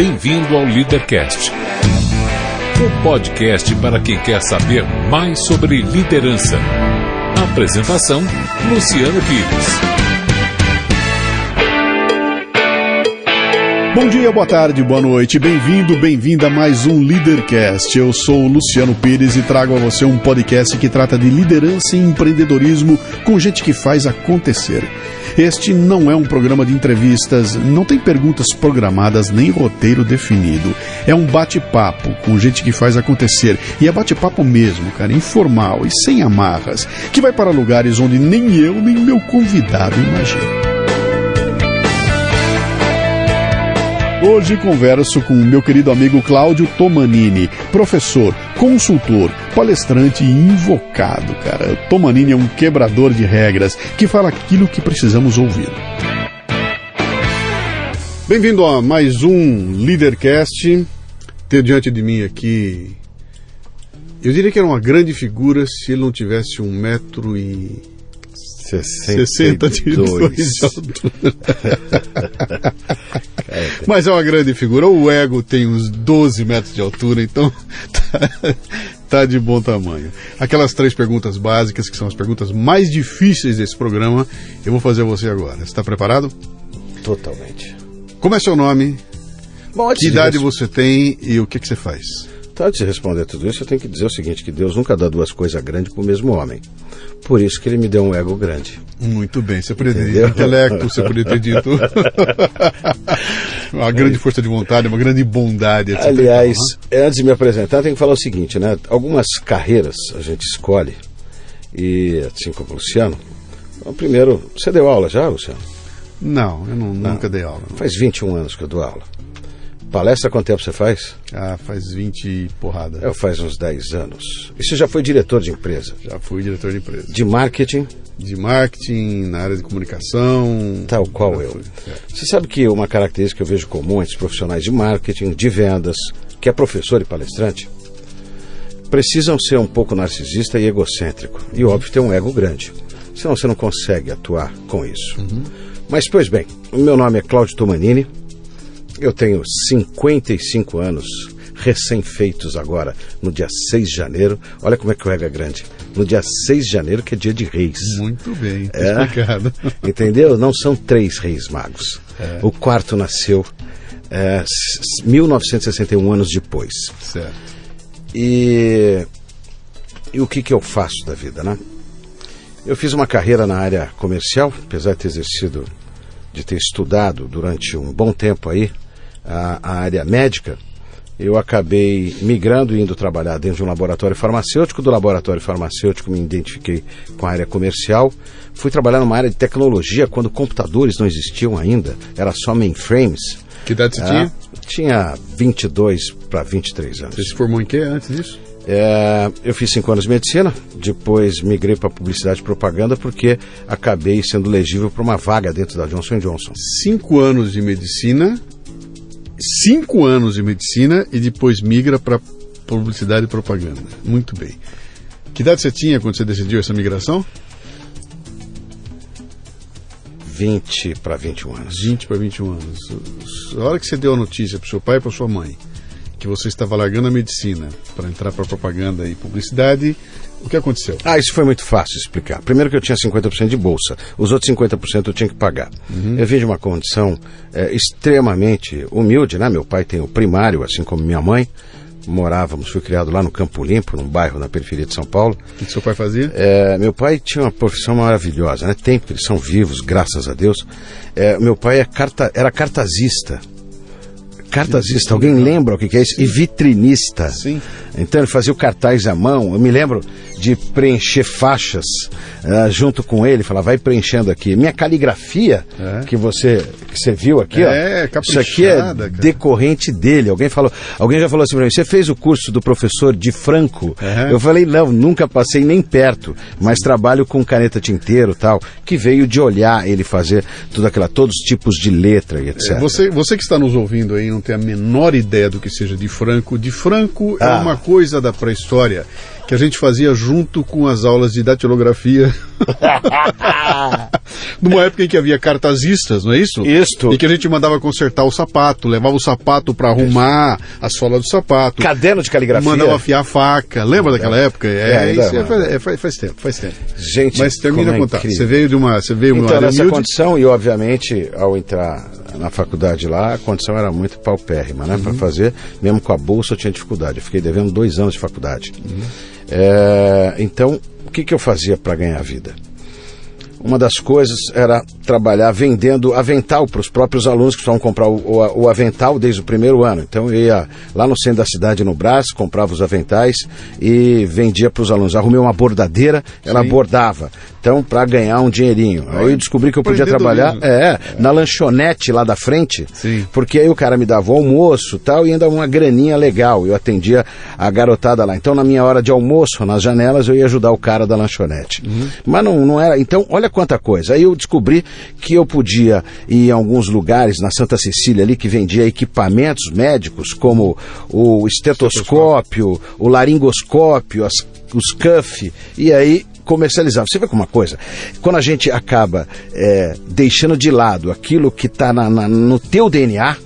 Bem-vindo ao Leadercast, o podcast para quem quer saber mais sobre liderança. Apresentação, Luciano Pires. Bom dia, boa tarde, boa noite, bem-vindo, bem-vinda a mais um Leadercast. Eu sou o Luciano Pires e trago a você um podcast que trata de liderança e empreendedorismo com gente que faz acontecer. Este não é um programa de entrevistas, não tem perguntas programadas nem roteiro definido. É um bate-papo com gente que faz acontecer. E é bate-papo mesmo, cara, informal e sem amarras, que vai para lugares onde nem eu nem meu convidado imaginam. Hoje converso com o meu querido amigo Cláudio Tomanini, professor, consultor, palestrante e invocado, cara. Tomanini é um quebrador de regras que fala aquilo que precisamos ouvir. Bem-vindo a mais um Leadercast. Tenho diante de mim aqui, eu diria que era uma grande figura se ele não tivesse 1,62 m de altura. Mas é uma grande figura. O ego tem uns 12 metros de altura, então tá de bom tamanho. Aquelas 3 perguntas básicas, que são as perguntas mais difíceis desse programa, eu vou fazer a você agora. Você está preparado? Totalmente. Como é seu nome? Bom, que idade você tem e o que você faz? Então, antes de responder tudo isso, eu tenho que dizer o seguinte, que Deus nunca dá duas coisas grandes para o mesmo homem. Por isso que ele me deu um ego grande. Muito bem, você poderia ter intelecto, você poderia ter dito uma grande força de vontade, uma grande bondade, etc. Aliás, antes de me apresentar, eu tenho que falar o seguinte, né? Algumas carreiras a gente escolhe, e assim como o Luciano. Então, primeiro, você deu aula já, Luciano? Não, eu nunca dei aula. Não. Faz 21 anos que eu dou aula. Palestra, quanto tempo você faz? Faz 20 e porrada. Eu faz uns 10 anos. E você já foi diretor de empresa? Já fui diretor de empresa. De marketing? De marketing, na área de comunicação. Tal qual eu. Você sabe que uma característica que eu vejo comum entre os profissionais de marketing, de vendas, que é professor e palestrante, precisam ser um pouco narcisista e egocêntrico. E óbvio ter um ego grande. Senão você não consegue atuar com isso. Mas, pois bem, o meu nome é Cláudio Tomanini. Eu tenho 55 anos, recém-feitos agora, no dia 6 de janeiro. Olha como é que o ego é grande. No dia 6 de janeiro, que é dia de reis. Muito bem, tá explicado. Entendeu? Não são 3 reis magos. O quarto nasceu 1961 anos depois. Certo. E o que eu faço da vida, né? Eu fiz uma carreira na área comercial, apesar de ter estudado durante um bom tempo aí, a área médica. Eu acabei migrando e indo trabalhar dentro de um laboratório farmacêutico. Do laboratório farmacêutico me identifiquei com a área comercial. Fui trabalhar numa área de tecnologia quando computadores não existiam ainda, era só mainframes. Que idade você tinha? Tinha 22 para 23 anos. Você se formou em quê antes disso? Eu fiz 5 anos de medicina, depois migrei para publicidade e propaganda porque acabei sendo elegível para uma vaga dentro da Johnson & Johnson. 5 anos de medicina, 5 anos de medicina e depois migra para publicidade e propaganda. Muito bem. Que idade você tinha quando você decidiu essa migração? 20 para 21 anos. 20 para 21 anos. A hora que você deu a notícia para seu pai e para sua mãe que você estava largando a medicina para entrar para propaganda e publicidade, o que aconteceu? Isso foi muito fácil de explicar. Primeiro que eu tinha 50% de bolsa, os outros 50% eu tinha que pagar. Eu vim de uma condição extremamente humilde, né? Meu pai tem o primário, assim como minha mãe. Fui criado lá no Campo Limpo, num bairro na periferia de São Paulo. O que seu pai fazia? Meu pai tinha uma profissão maravilhosa, né? Eles são vivos, graças a Deus. Meu pai era cartazista. Cartazista, alguém lembra o que é isso? E vitrinista. Sim. Então ele fazia o cartaz à mão. Eu me lembro de preencher faixas junto com ele, falava, vai preenchendo aqui. Minha caligrafia, que você viu aqui, isso aqui é decorrente dele. Alguém já falou assim pra mim, você fez o curso do professor de Franco? Eu falei, não, nunca passei nem perto, mas trabalho com caneta tinteiro e tal, que veio de olhar ele fazer todos os tipos de letra e etc. Você que está nos ouvindo aí não tem a menor ideia do que seja de Franco. De Franco é uma coisa da pré-história que a gente fazia junto com as aulas de datilografia Numa época em que havia cartazistas, não é isso? Isto. E que a gente mandava consertar o sapato, levava o sapato para arrumar a sola do sapato. Caderno de caligrafia. Mandava afiar a faca. Lembra daquela época? Faz tempo. Gente, mas termina de contar. Incrível. Você veio de uma área nessa humilde. condição, e obviamente, ao entrar na faculdade lá, a condição era muito paupérrima, né? Para fazer, mesmo com a bolsa eu tinha dificuldade. Eu fiquei devendo 2 anos de faculdade. Então, o que eu fazia para ganhar vida? Uma das coisas era trabalhar vendendo avental para os próprios alunos que precisavam comprar o avental desde o primeiro ano. Então eu ia lá no centro da cidade, no Brás, comprava os aventais e vendia para os alunos. Arrumei uma bordadeira, ela bordava. Então, para ganhar um dinheirinho. Aí eu descobri que eu podia trabalhar na lanchonete lá da frente, porque aí o cara me dava o almoço e tal, e ainda uma graninha legal. Eu atendia a garotada lá. Então, na minha hora de almoço, nas janelas, eu ia ajudar o cara da lanchonete. Mas não era... Então, olha quanta coisa. Aí eu descobri que eu podia ir em alguns lugares, na Santa Cecília ali, que vendia equipamentos médicos, como o estetoscópio, o laringoscópio, os cuff, e aí comercializar. Você vê como uma coisa, quando a gente acaba deixando de lado aquilo que está no teu DNA,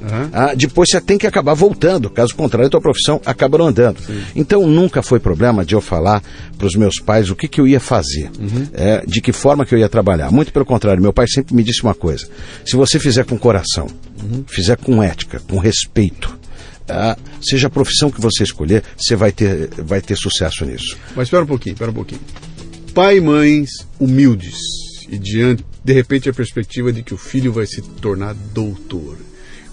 depois você tem que acabar voltando, caso contrário a tua profissão acaba não andando. Então nunca foi problema de eu falar para os meus pais o que eu ia fazer, de que forma que eu ia trabalhar. Muito pelo contrário, meu pai sempre me disse uma coisa: se você fizer com coração, fizer com ética, com respeito, seja a profissão que você escolher, você vai ter sucesso nisso. Mas espera um pouquinho. Pai e mães humildes e de repente a perspectiva de que o filho vai se tornar doutor.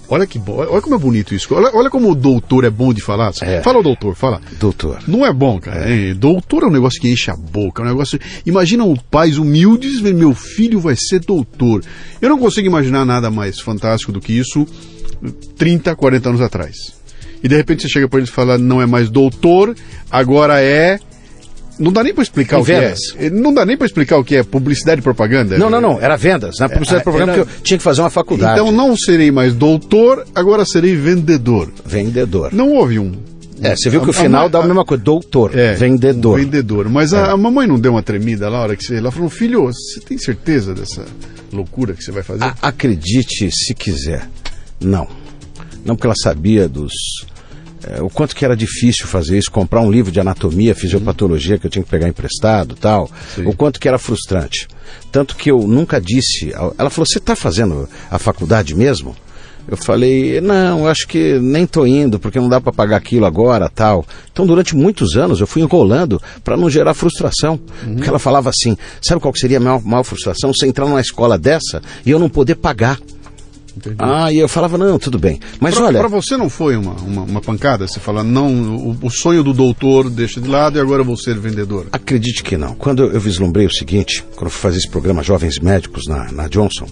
Olha que bom, olha como é bonito isso. Olha como o doutor é bom de falar. Fala o doutor, fala. Doutor. Não é bom, cara. Doutor é um negócio que enche a boca, é um negócio... Imagina pais humildes, meu filho vai ser doutor. Eu não consigo imaginar nada mais fantástico do que isso 30, 40 anos atrás. E de repente você chega para ele e fala, não é mais doutor, agora é... Não dá nem para explicar o que é. Não dá nem para explicar o que é publicidade e propaganda. Não. Era vendas. Na publicidade e propaganda que eu tinha que fazer uma faculdade. Então não serei mais doutor, agora serei vendedor. Vendedor. Não houve você viu que o final dá a mesma coisa. Doutor. Vendedor. Vendedor. Mas a mamãe não deu uma tremida lá na hora que ela falou, filho, você tem certeza dessa loucura que você vai fazer? Acredite se quiser. Não. Não, porque ela sabia o quanto que era difícil fazer isso, comprar um livro de anatomia, fisiopatologia que eu tinha que pegar emprestado, tal, o quanto que era frustrante. Tanto que eu nunca disse... Ela falou, você está fazendo a faculdade mesmo? Eu falei, não, eu acho que nem estou indo, porque não dá para pagar aquilo agora, tal. Então, durante muitos anos, eu fui enrolando para não gerar frustração. Porque ela falava assim, sabe qual que seria a maior frustração? Você entrar numa escola dessa e eu não poder pagar. Entendi. E eu falava, não, tudo bem. Mas olha... Para você não foi uma pancada? Você fala, não, o sonho do doutor deixa de lado e agora eu vou ser vendedor? Acredite que não. Quando eu vislumbrei o seguinte, quando eu fui fazer esse programa Jovens Médicos na Johnson,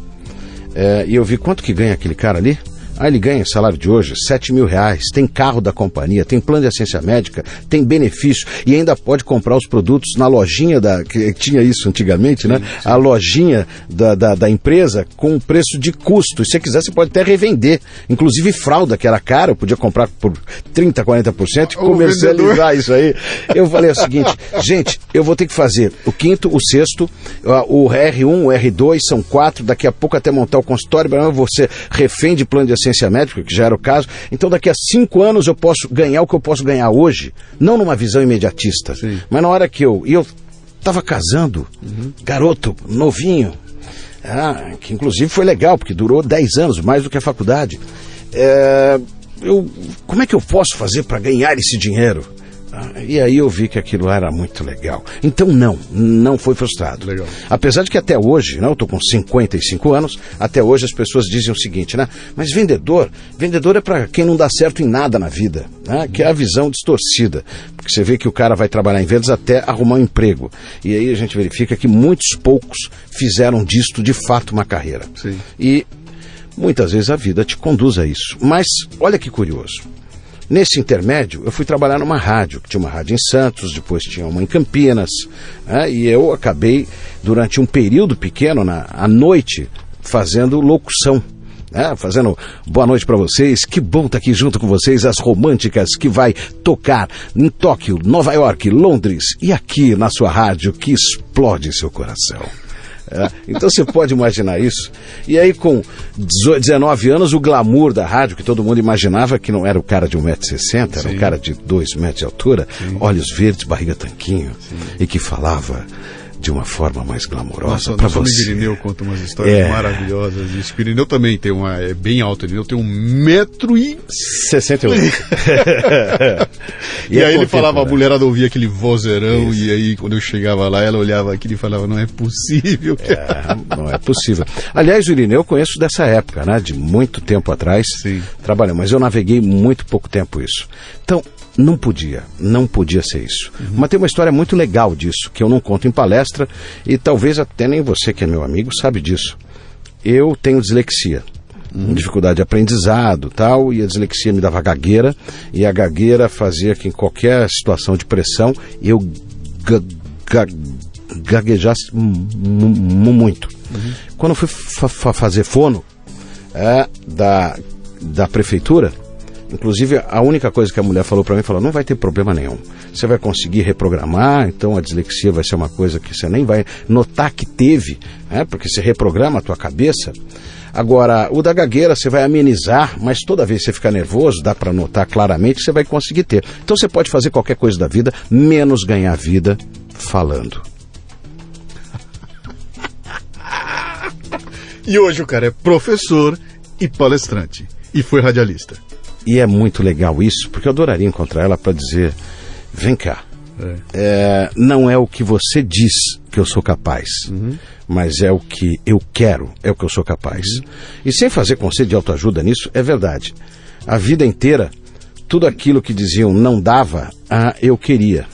e eu vi quanto que ganha aquele cara ali. Ele ganha salário de hoje, R$7.000, tem carro da companhia, tem plano de assistência médica, tem benefício e ainda pode comprar os produtos na lojinha que tinha isso antigamente, né? A lojinha da empresa com preço de custo. E se você quiser, você pode até revender. Inclusive fralda, que era cara, eu podia comprar por 30%, 40% e comercializar isso aí. Eu falei o seguinte, gente, eu vou ter que fazer o quinto, o sexto, o R1, o R2, são 4, daqui a pouco até montar o consultório, eu vou ser refém de plano de assistência médica, que já era o caso. Então daqui a 5 anos eu posso ganhar o que eu posso ganhar hoje, não numa visão imediatista, mas na hora que eu estava casando, garoto, novinho, que inclusive foi legal, porque durou 10 anos, mais do que a faculdade. Como é que eu posso fazer para ganhar esse dinheiro? E aí eu vi que aquilo era muito legal. Então não foi frustrado. Legal. Apesar de que até hoje, né, eu estou com 55 anos, até hoje as pessoas dizem o seguinte, né? Mas vendedor é para quem não dá certo em nada na vida, né? Que é a visão distorcida. Porque você vê que o cara vai trabalhar em vendas até arrumar um emprego. E aí a gente verifica que muitos poucos fizeram disto de fato uma carreira. E muitas vezes a vida te conduz a isso. Mas olha que curioso. Nesse intermédio, eu fui trabalhar numa rádio, que tinha uma rádio em Santos, depois tinha uma em Campinas, e eu acabei, durante um período pequeno, à noite, fazendo locução, fazendo boa noite para vocês, que bom estar aqui junto com vocês, as românticas que vai tocar em Tóquio, Nova York, Londres e aqui na sua rádio que explode seu coração. Então você pode imaginar isso. E aí com 19 anos, o glamour da rádio, que todo mundo imaginava que não era o cara de 1,60 m, era um cara de 2 metros de altura, olhos verdes, barriga tanquinho, e que falava de uma forma mais glamourosa para você. O Irineu conta umas histórias maravilhosas disso. O Irineu também tem é bem alto, ele tem 1,68 m. E aí ele falava, a mulherada ouvia aquele vozeirão, e aí quando eu chegava lá, ela olhava aquilo e falava, não é possível. Não é possível. Aliás, o Irineu eu conheço dessa época, né? De muito tempo atrás, trabalhando, mas eu naveguei muito pouco tempo isso. Então, não podia ser isso. Mas tem uma história muito legal disso, que eu não conto em palestra, e talvez até nem você, que é meu amigo, sabe disso. Eu tenho dislexia, dificuldade de aprendizado, tal, e a dislexia me dava gagueira, e a gagueira fazia que em qualquer situação de pressão eu gaguejasse muito. Quando eu fui fazer fono da prefeitura, inclusive, a única coisa que a mulher falou para mim, não vai ter problema nenhum. Você vai conseguir reprogramar, então a dislexia vai ser uma coisa que você nem vai notar que teve, porque você reprograma a tua cabeça. Agora, o da gagueira você vai amenizar, mas toda vez que você ficar nervoso, dá para notar claramente que você vai conseguir ter. Então você pode fazer qualquer coisa da vida, menos ganhar vida falando. E hoje o cara é professor e palestrante, e foi radialista. E é muito legal isso, porque eu adoraria encontrar ela para dizer, vem cá, não é o que você diz que eu sou capaz, mas é o que eu quero, é o que eu sou capaz. E sem fazer conceito de autoajuda nisso, é verdade. A vida inteira, tudo aquilo que diziam não dava, eu queria.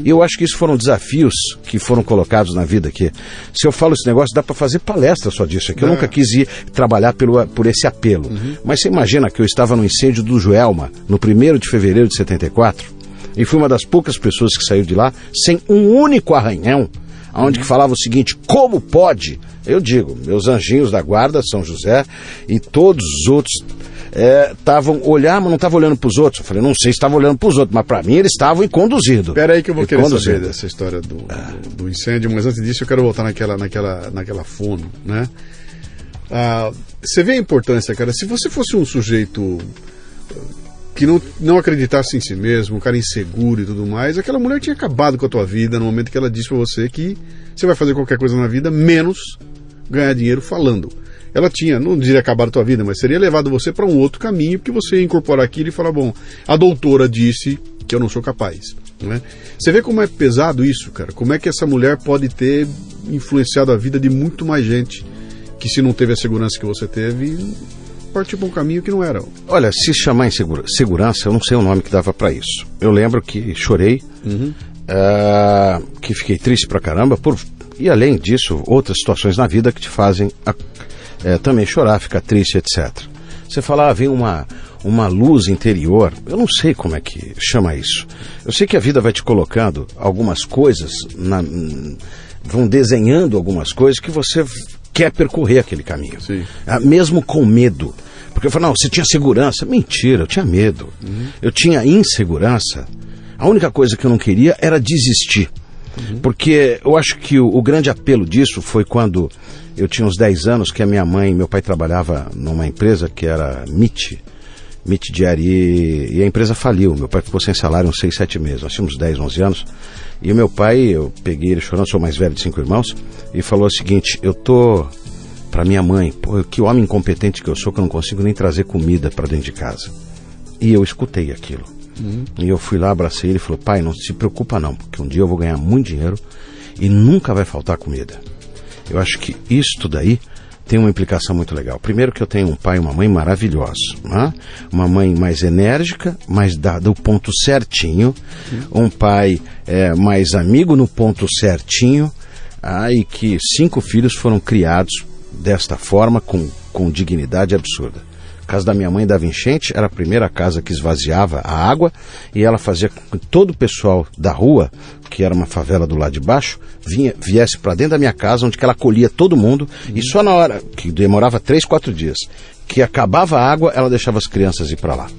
E eu acho que isso foram desafios que foram colocados na vida aqui. Se eu falo esse negócio, dá para fazer palestra só disso aqui. Eu nunca quis ir trabalhar por esse apelo. Mas você imagina que eu estava no incêndio do Joelma, no 1º de fevereiro de 74, e fui uma das poucas pessoas que saiu de lá sem um único arranhão, onde que falava o seguinte, como pode? Eu digo, meus anjinhos da guarda, São José, e todos os outros estavam olhando, mas não estavam olhando para os outros. Eu falei, não sei se estavam olhando para os outros, mas para mim eles estavam conduzidos. Espera aí que eu vou querer saber dessa história do incêndio, mas antes disso eu quero voltar naquela fono, né? Você vê a importância, cara, se você fosse um sujeito que não acreditasse em si mesmo, um cara inseguro e tudo mais, aquela mulher tinha acabado com a tua vida no momento que ela disse para você que você vai fazer qualquer coisa na vida, menos ganhar dinheiro falando. Ela tinha, não diria acabar a tua vida, mas seria levado você para um outro caminho, porque você ia incorporar aquilo e falar, bom, a doutora disse que eu não sou capaz, né? Você vê como é pesado isso, cara? Como é que essa mulher pode ter influenciado a vida de muito mais gente que, se não teve a segurança que você teve, partiu para um caminho que não era. Olha, se chamar em segurança, eu não sei o nome que dava para isso. Eu lembro que chorei, que fiquei triste pra caramba, e além disso, outras situações na vida que te fazem também chorar, ficar triste, etc. Você fala, vem uma luz interior, eu não sei como é que chama isso. Eu sei que a vida vai te colocando algumas coisas, vão desenhando algumas coisas que você quer percorrer aquele caminho, mesmo com medo. Porque eu falo, não, você tinha segurança. Mentira, eu tinha medo. Eu tinha insegurança. A única coisa que eu não queria era desistir. Porque eu acho que o grande apelo disso foi quando eu tinha uns 10 anos, que a minha mãe e meu pai trabalhavam numa empresa que era MIT Diário, e a empresa faliu. Meu pai ficou sem salário uns 6, 7 meses. Nós tínhamos 10, 11 anos. E o meu pai, eu peguei ele chorando, sou mais velho de 5 irmãos, e falou o seguinte, eu tô pra minha mãe, pô, que homem incompetente que eu sou, que eu não consigo nem trazer comida pra dentro de casa. E eu escutei aquilo. E eu fui lá, abracei ele e falou, pai, não se preocupa não, porque um dia eu vou ganhar muito dinheiro e nunca vai faltar comida. Eu acho que isso daí tem uma implicação muito legal. Primeiro que eu tenho um pai e uma mãe maravilhosos, né? Uma mãe mais enérgica, mais do ponto certinho, um pai mais amigo no ponto certinho, e que 5 filhos foram criados desta forma, com dignidade absurda. A casa da minha mãe dava enchente, era a primeira casa que esvaziava a água, e ela fazia com que todo o pessoal da rua, que era uma favela do lado de baixo, viesse para dentro da minha casa, onde que ela acolhia todo mundo, e só na hora, que demorava 3, 4 dias, que acabava a água, ela deixava as crianças ir para lá.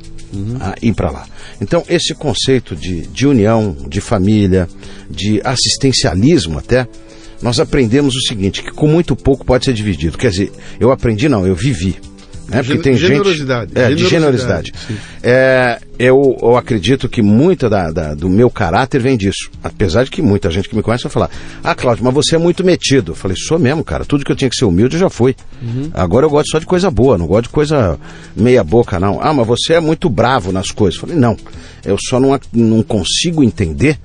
Ir para lá. Então, esse conceito de união, de família, de assistencialismo até, nós aprendemos o seguinte, que com muito pouco pode ser dividido. Quer dizer, eu vivi. Né? Porque tem generosidade. Gente... de generosidade. Eu acredito que muita do meu caráter vem disso. Apesar de que muita gente que me conhece vai falar, Cláudio, mas você é muito metido. Eu falei, sou mesmo, cara. Tudo que eu tinha que ser humilde já foi. Agora eu gosto só de coisa boa, não gosto de coisa meia boca, não. Mas você é muito bravo nas coisas. Eu falei, não. Eu só não consigo entender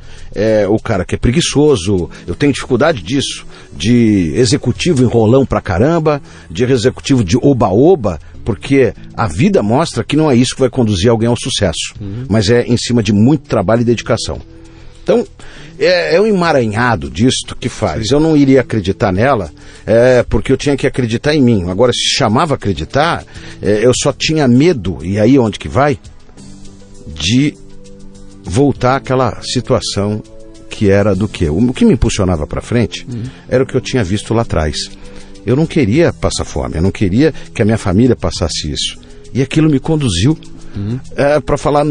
o cara que é preguiçoso. Eu tenho dificuldade disso. De executivo enrolão pra caramba, de executivo de oba-oba, porque a vida mostra que não é isso que vai conduzir alguém ao sucesso, mas é em cima de muito trabalho e dedicação. Então, é um emaranhado disto que faz. Eu não iria acreditar nela, porque eu tinha que acreditar em mim. Agora, se chamava acreditar, eu só tinha medo, e aí onde que vai? De voltar àquela situação que era do quê? O que me impulsionava para frente era o que eu tinha visto lá atrás. Eu não queria passar fome, eu não queria que a minha família passasse isso. E aquilo me conduziu para falar,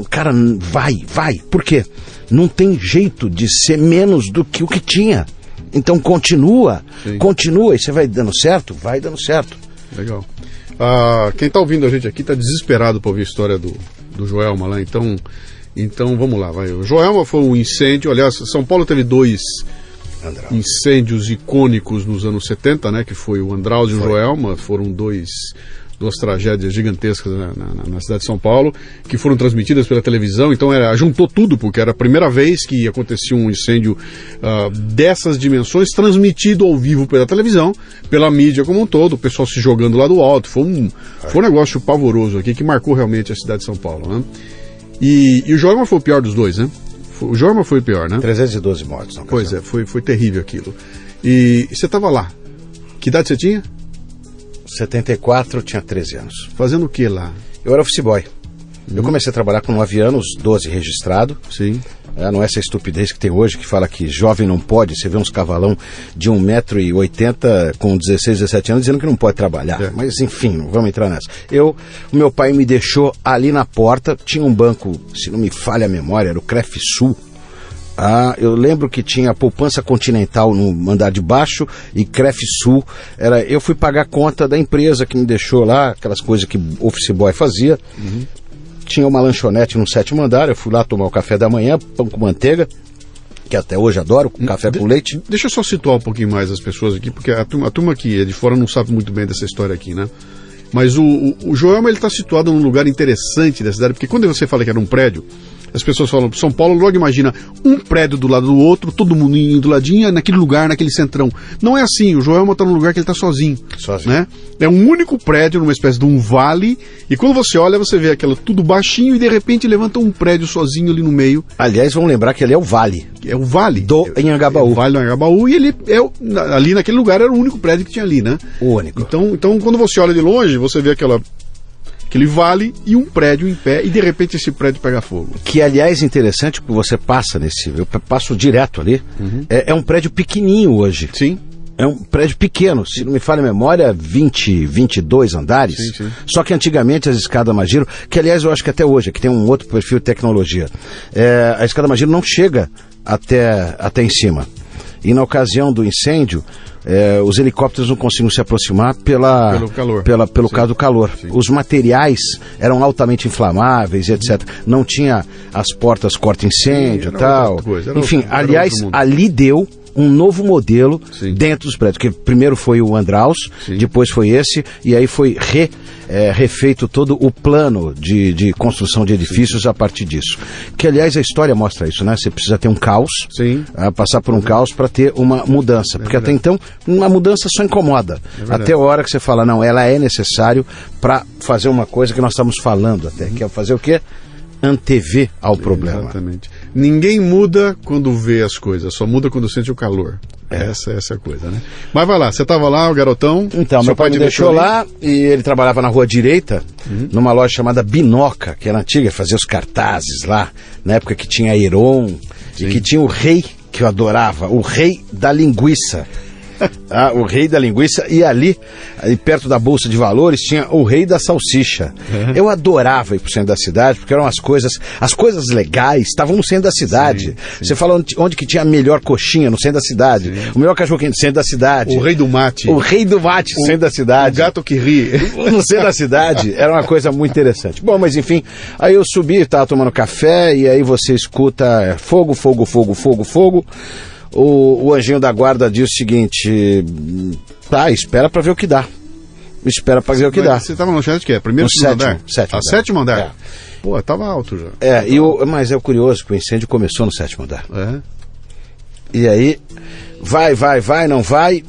cara, vai. Por quê? Não tem jeito de ser menos do que o que tinha. Então continua, e você vai dando certo? Vai dando certo. Legal. Quem está ouvindo a gente aqui está desesperado para ouvir a história do Joelma lá, então vamos lá, vai. O Joelma foi um incêndio, aliás, São Paulo teve 2 incêndios icônicos nos anos 70, né, que foi o Andraus e o Joelma, foram duas tragédias gigantescas na cidade de São Paulo, que foram transmitidas pela televisão, então juntou tudo, porque era a primeira vez que acontecia um incêndio dessas dimensões, transmitido ao vivo pela televisão, pela mídia como um todo, o pessoal se jogando lá do alto, foi um negócio pavoroso aqui, que marcou realmente a cidade de São Paulo, né? E o Joelma foi o pior dos dois, né? O Joelma foi o pior, né? 312 mortes. Pois é, foi terrível aquilo. E você estava lá. Que idade você tinha? 74, eu tinha 13 anos. Fazendo o que lá? Eu era office boy. Eu comecei a trabalhar com 9 anos, 12 registrado. Sim. Não é essa estupidez que tem hoje, que fala que jovem não pode. Você vê uns cavalão de 1,80 m com 16, 17 anos dizendo que não pode trabalhar. Mas enfim, não vamos entrar nessa. O meu pai me deixou ali na porta, tinha um banco, se não me falha a memória, era o Crefsul. Eu lembro que tinha Poupança Continental no andar de baixo e Crefsul. Eu fui pagar a conta da empresa que me deixou lá, aquelas coisas que office boy fazia. Tinha uma lanchonete no 7º andar, eu fui lá tomar o café da manhã, pão com manteiga, que até hoje adoro, café com leite. Deixa eu só situar um pouquinho mais as pessoas aqui, porque a turma aqui de fora não sabe muito bem dessa história aqui, né? Mas o Joelma, ele está situado num lugar interessante da cidade, porque quando você fala que era um prédio, as pessoas falam, São Paulo logo imagina um prédio do lado do outro, todo mundo indo do ladinho, naquele lugar, naquele centrão. Não é assim, o Joelma está num lugar que ele está sozinho. Né? É um único prédio, numa espécie de um vale, e quando você olha, você vê aquilo tudo baixinho e de repente levanta um prédio sozinho ali no meio. Aliás, vamos lembrar que ali é o vale. É o vale. Do Anhangabaú. É o vale do Anhangabaú, e ele ali naquele lugar era o único prédio que tinha ali, né? O único. Então quando você olha de longe, você vê aquele vale e um prédio em pé, e de repente esse prédio pega fogo. Que, aliás, interessante, porque você passa eu passo direto ali, é um prédio pequenininho hoje. Sim. É um prédio pequeno, se não me falha a memória, 22 andares. Sim. Só que antigamente as escadas Magiro, que aliás eu acho que até hoje, que tem um outro perfil de tecnologia, a escada Magiro não chega até em cima. E na ocasião do incêndio, os helicópteros não conseguiam se aproximar pelo caso do calor. Sim. Os materiais eram altamente inflamáveis, etc. Não tinha as portas corta-incêndio e tal. Enfim, aliás, ali deu um novo modelo dentro dos prédios, que primeiro foi o Andraus, depois foi esse, e aí foi refeito todo o plano de construção de edifícios a partir disso. Que, aliás, a história mostra isso, né? Você precisa ter um caos, passar por um caos para ter uma mudança, porque até então uma mudança só incomoda, até a hora que você fala, não, ela é necessário para fazer uma coisa que nós estamos falando até, que é fazer o quê? Antever ao problema. Exatamente. Ninguém muda quando vê as coisas, só muda quando sente o calor. Essa é a coisa, né? Mas vai lá, você estava lá, o garotão. Então, meu pai me deixou lá e ele trabalhava na Rua Direita, numa loja chamada Binoca, que era antiga, fazia os cartazes lá, na época que tinha Heron, e que tinha o rei, que eu adorava, o rei da linguiça. O rei da linguiça. E ali perto da Bolsa de Valores, tinha o rei da salsicha. Eu adorava ir pro centro da cidade, porque eram as coisas legais estavam no centro da cidade. Sim. Você fala onde que tinha a melhor coxinha, no centro da cidade. Sim. O melhor cachorro-quente, no centro da cidade. O rei do mate. O rei do mate, no centro da cidade. O gato que ri. No centro da cidade. Era uma coisa muito interessante. Bom, mas enfim, aí eu subi, tava tomando café, e aí você escuta fogo, fogo, fogo, fogo, fogo. O anjinho da guarda diz o seguinte: tá, espera pra ver o que dá. Espera pra ver o que dá. Você tava no chat que é? Primeiro, segundo andar? Sétimo andar. É. Pô, tava alto já. Mas é curioso que o incêndio começou no 7º andar. E aí, vai, não vai.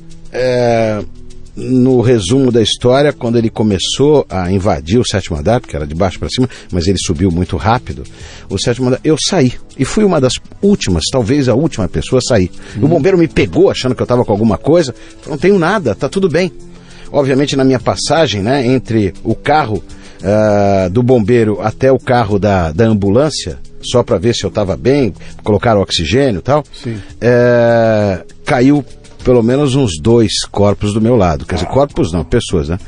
No resumo da história, quando ele começou a invadir o 7º andar, porque era de baixo para cima, mas ele subiu muito rápido, o 7º andar, eu saí. E fui uma das últimas, talvez a última pessoa a sair. O bombeiro me pegou achando que eu estava com alguma coisa. Falei, não tenho nada, tá tudo bem. Obviamente, na minha passagem, né, entre o carro do bombeiro até o carro da ambulância, só para ver se eu estava bem, colocar o oxigênio e tal, caiu pelo menos uns 2 corpos do meu lado. Quer dizer, corpos não, pessoas, né?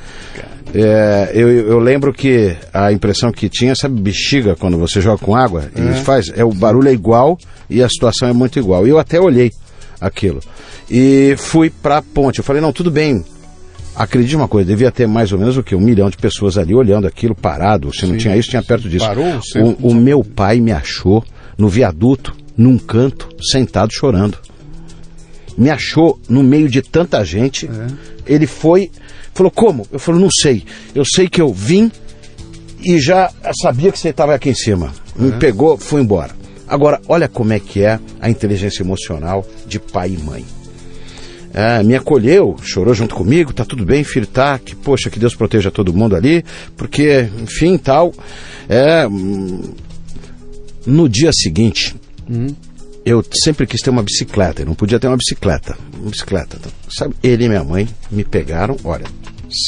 Eu lembro que a impressão que tinha, sabe, bexiga, quando você joga com água, o barulho é igual e a situação é muito igual. E eu até olhei aquilo. E fui pra ponte. Eu falei, não, tudo bem. Acredite uma coisa, devia ter mais ou menos 1 milhão de pessoas ali olhando aquilo parado. Se não tinha isso, tinha perto disso. Parou? O meu pai me achou no viaduto, num canto, sentado chorando. Me achou no meio de tanta gente. Ele falou, como? Eu falei, não sei. Eu sei que eu vim e já sabia que você estava aqui em cima. Me pegou, fui embora. Agora, olha como é que é a inteligência emocional de pai e mãe. Me acolheu, chorou junto comigo, tá tudo bem, filho, tá, que poxa, que Deus proteja todo mundo ali, porque, enfim, tal. No dia seguinte, eu sempre quis ter uma bicicleta, eu não podia ter uma bicicleta. Então, sabe, ele e minha mãe me pegaram, olha,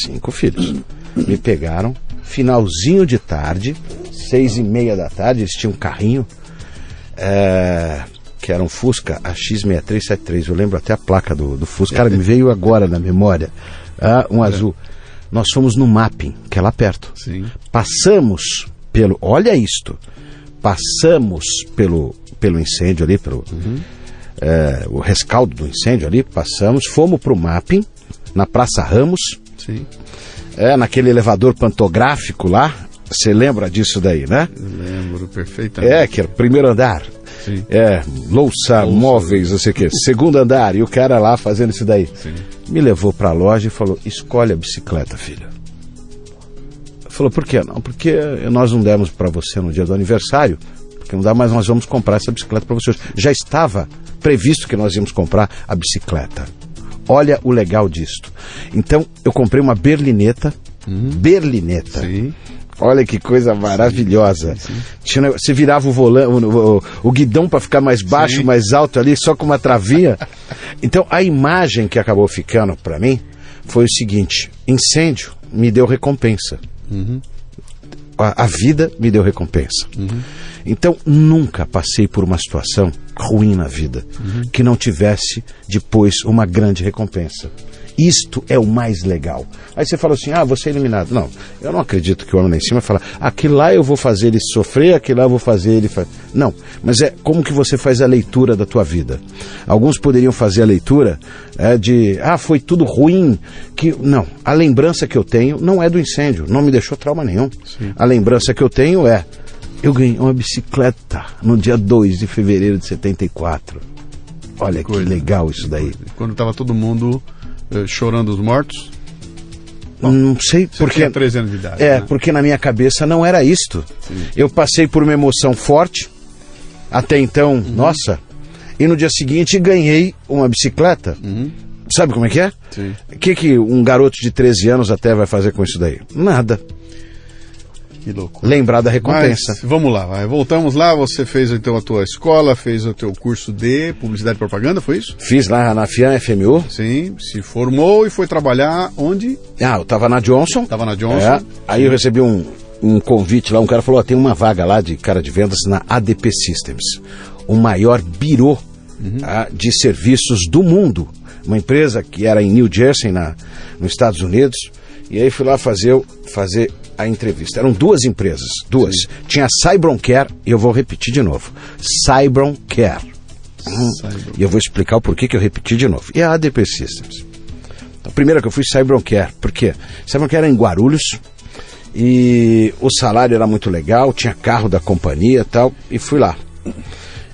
5 filhos, me pegaram, finalzinho de tarde, 6:30 da tarde, eles tinham um carrinho, que era um Fusca AX6373, eu lembro até a placa do Fusca, cara, me veio agora na memória, um azul. Nós fomos no Mapping, que é lá perto. Sim. Passamos olha isto, passamos pelo incêndio ali, o rescaldo do incêndio ali, fomos pro Mapping, na Praça Ramos. Sim. Naquele elevador pantográfico lá, você lembra disso daí, né? Lembro perfeitamente. Que era o 1º andar. Sim. Louça, móveis, não sei o que, 2º andar, e o cara lá fazendo isso daí. Sim. Me levou pra loja e falou, escolhe a bicicleta, filho. Falou, por quê? Não, porque nós não demos pra você no dia do aniversário, porque não dá, mas nós vamos comprar essa bicicleta pra você. Já estava previsto que nós íamos comprar a bicicleta. Olha o legal disto. Então, eu comprei uma berlineta. Berlineta. Sim. Olha que coisa maravilhosa. Sim. Você virava o volante, o guidão para ficar mais baixo, mais alto ali, só com uma travinha. Então, a imagem que acabou ficando para mim foi o seguinte: incêndio me deu recompensa. A vida me deu recompensa. Então, nunca passei por uma situação ruim na vida que não tivesse depois uma grande recompensa. Isto é o mais legal. Aí você fala assim, você é eliminado. Não, eu não acredito que o homem lá em cima fala, aquilo lá eu vou fazer ele sofrer, aquilo lá eu vou fazer ele... Não, mas é como que você faz a leitura da tua vida. Alguns poderiam fazer a leitura de, foi tudo ruim. Não, a lembrança que eu tenho não é do incêndio, não me deixou trauma nenhum. Sim. A lembrança que eu tenho eu ganhei uma bicicleta no dia 2 de fevereiro de 74. Olha que legal isso daí. Quando estava todo mundo... chorando os mortos? Bom, não sei porque tinha 13 anos de idade, né? Porque na minha cabeça não era isto. Sim. Eu passei por uma emoção forte até então, nossa, e no dia seguinte ganhei uma bicicleta. Sabe como é que é? Sim. O que um garoto de 13 anos até vai fazer com isso daí? Nada. Que loucura. Lembrar da recompensa. Mas, vamos lá, voltamos lá, você fez então a tua escola, fez o teu curso de publicidade e propaganda, foi isso? Fiz lá na FIAN FMU. Sim, se formou e foi trabalhar onde? Eu tava na Johnson. Aí eu recebi um convite lá, um cara falou, tem uma vaga lá de cara de vendas na ADP Systems, o maior birô de serviços do mundo. uma empresa que era em New Jersey, nos Estados Unidos, e aí fui lá fazer a entrevista. Eram duas empresas, duas. Sim. Tinha a Cybroncare, e eu vou repetir de novo. Cybroncare. E eu vou explicar o porquê que eu repeti de novo. E a ADP Systems. Então, primeiro que eu fui Cybroncare. Por quê? Cybroncare era em Guarulhos, e o salário era muito legal, tinha carro da companhia e tal, e fui lá.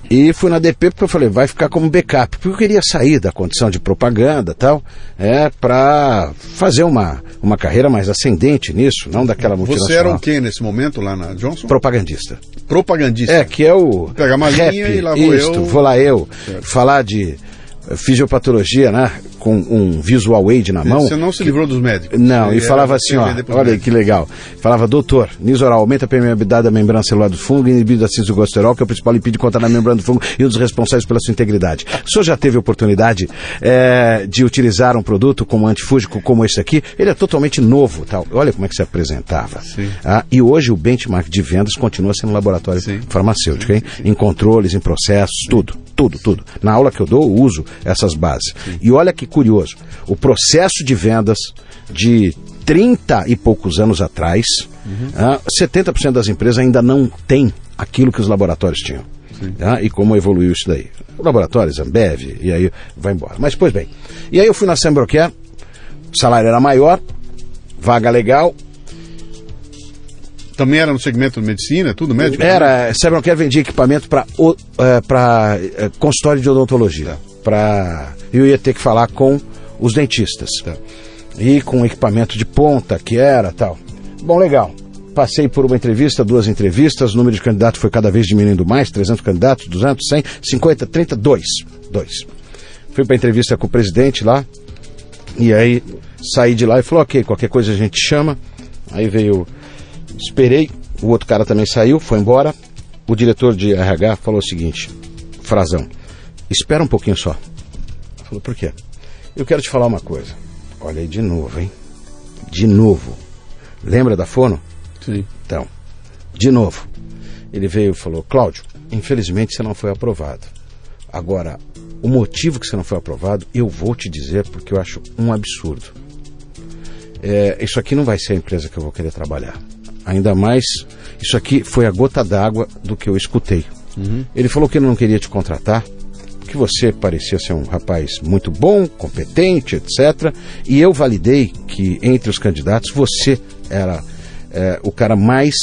E fui na ADP porque eu falei, vai ficar como backup, porque eu queria sair da condição de propaganda e tal, para fazer uma carreira mais ascendente nisso, não daquela multinacional. Você era o quê nesse momento lá na Johnson? Propagandista. Propagandista? Que é o pega uma linha e lá vou eu. Vou lá eu, falar de fisiopatologia, né, com um visual aid na mão. Você não se livrou dos médicos? Não, e falava assim, olha aí que legal. Falava, doutor, Nisoral aumenta a permeabilidade da membrana celular do fungo, inibido da síntese do gosterol, que é o principal lipídio contra na membrana do fungo e um dos responsáveis pela sua integridade. O senhor já teve oportunidade de utilizar um produto como antifúngico como esse aqui? Ele é totalmente novo, tal. Olha como é que se apresentava. E hoje o benchmark de vendas continua sendo laboratório farmacêutico, hein? Em controles, em processos, tudo. Na aula que eu dou, eu uso essas bases. E olha que curioso, o processo de vendas de 30 e poucos anos atrás, 70% das empresas ainda não tem aquilo que os laboratórios tinham. E como evoluiu isso daí? Laboratórios, Ambev, e aí vai embora. Mas, pois bem, e aí eu fui na Cybroncare, o salário era maior, vaga legal. Também era no segmento de medicina, tudo médico? Era, Cybroncare vendia equipamento para consultório de odontologia. Eu ia ter que falar com os dentistas. E com equipamento de ponta, que era tal. Bom, legal. Passei por uma entrevista, 2 entrevistas, o número de candidatos foi cada vez diminuindo mais, 300 candidatos, 200, 100, 50, 30, 2. Fui para a entrevista com o presidente lá, e aí saí de lá e falou, ok, qualquer coisa a gente chama. Aí veio... Esperei, o outro cara também saiu, foi embora. O diretor de RH falou o seguinte, frasão, espera um pouquinho só. Falou, por quê? Eu quero te falar uma coisa. Olha aí de novo, hein? De novo. Lembra da fono? Sim. Então, de novo. Ele veio e falou, Cláudio, infelizmente você não foi aprovado. Agora, o motivo que você não foi aprovado, eu vou te dizer porque eu acho um absurdo. Isso aqui não vai ser a empresa que eu vou querer trabalhar. Ainda mais, isso aqui foi a gota d'água do que eu escutei. Ele falou que ele não queria te contratar, que você parecia ser um rapaz muito bom, competente, etc. E eu validei que entre os candidatos você era o cara mais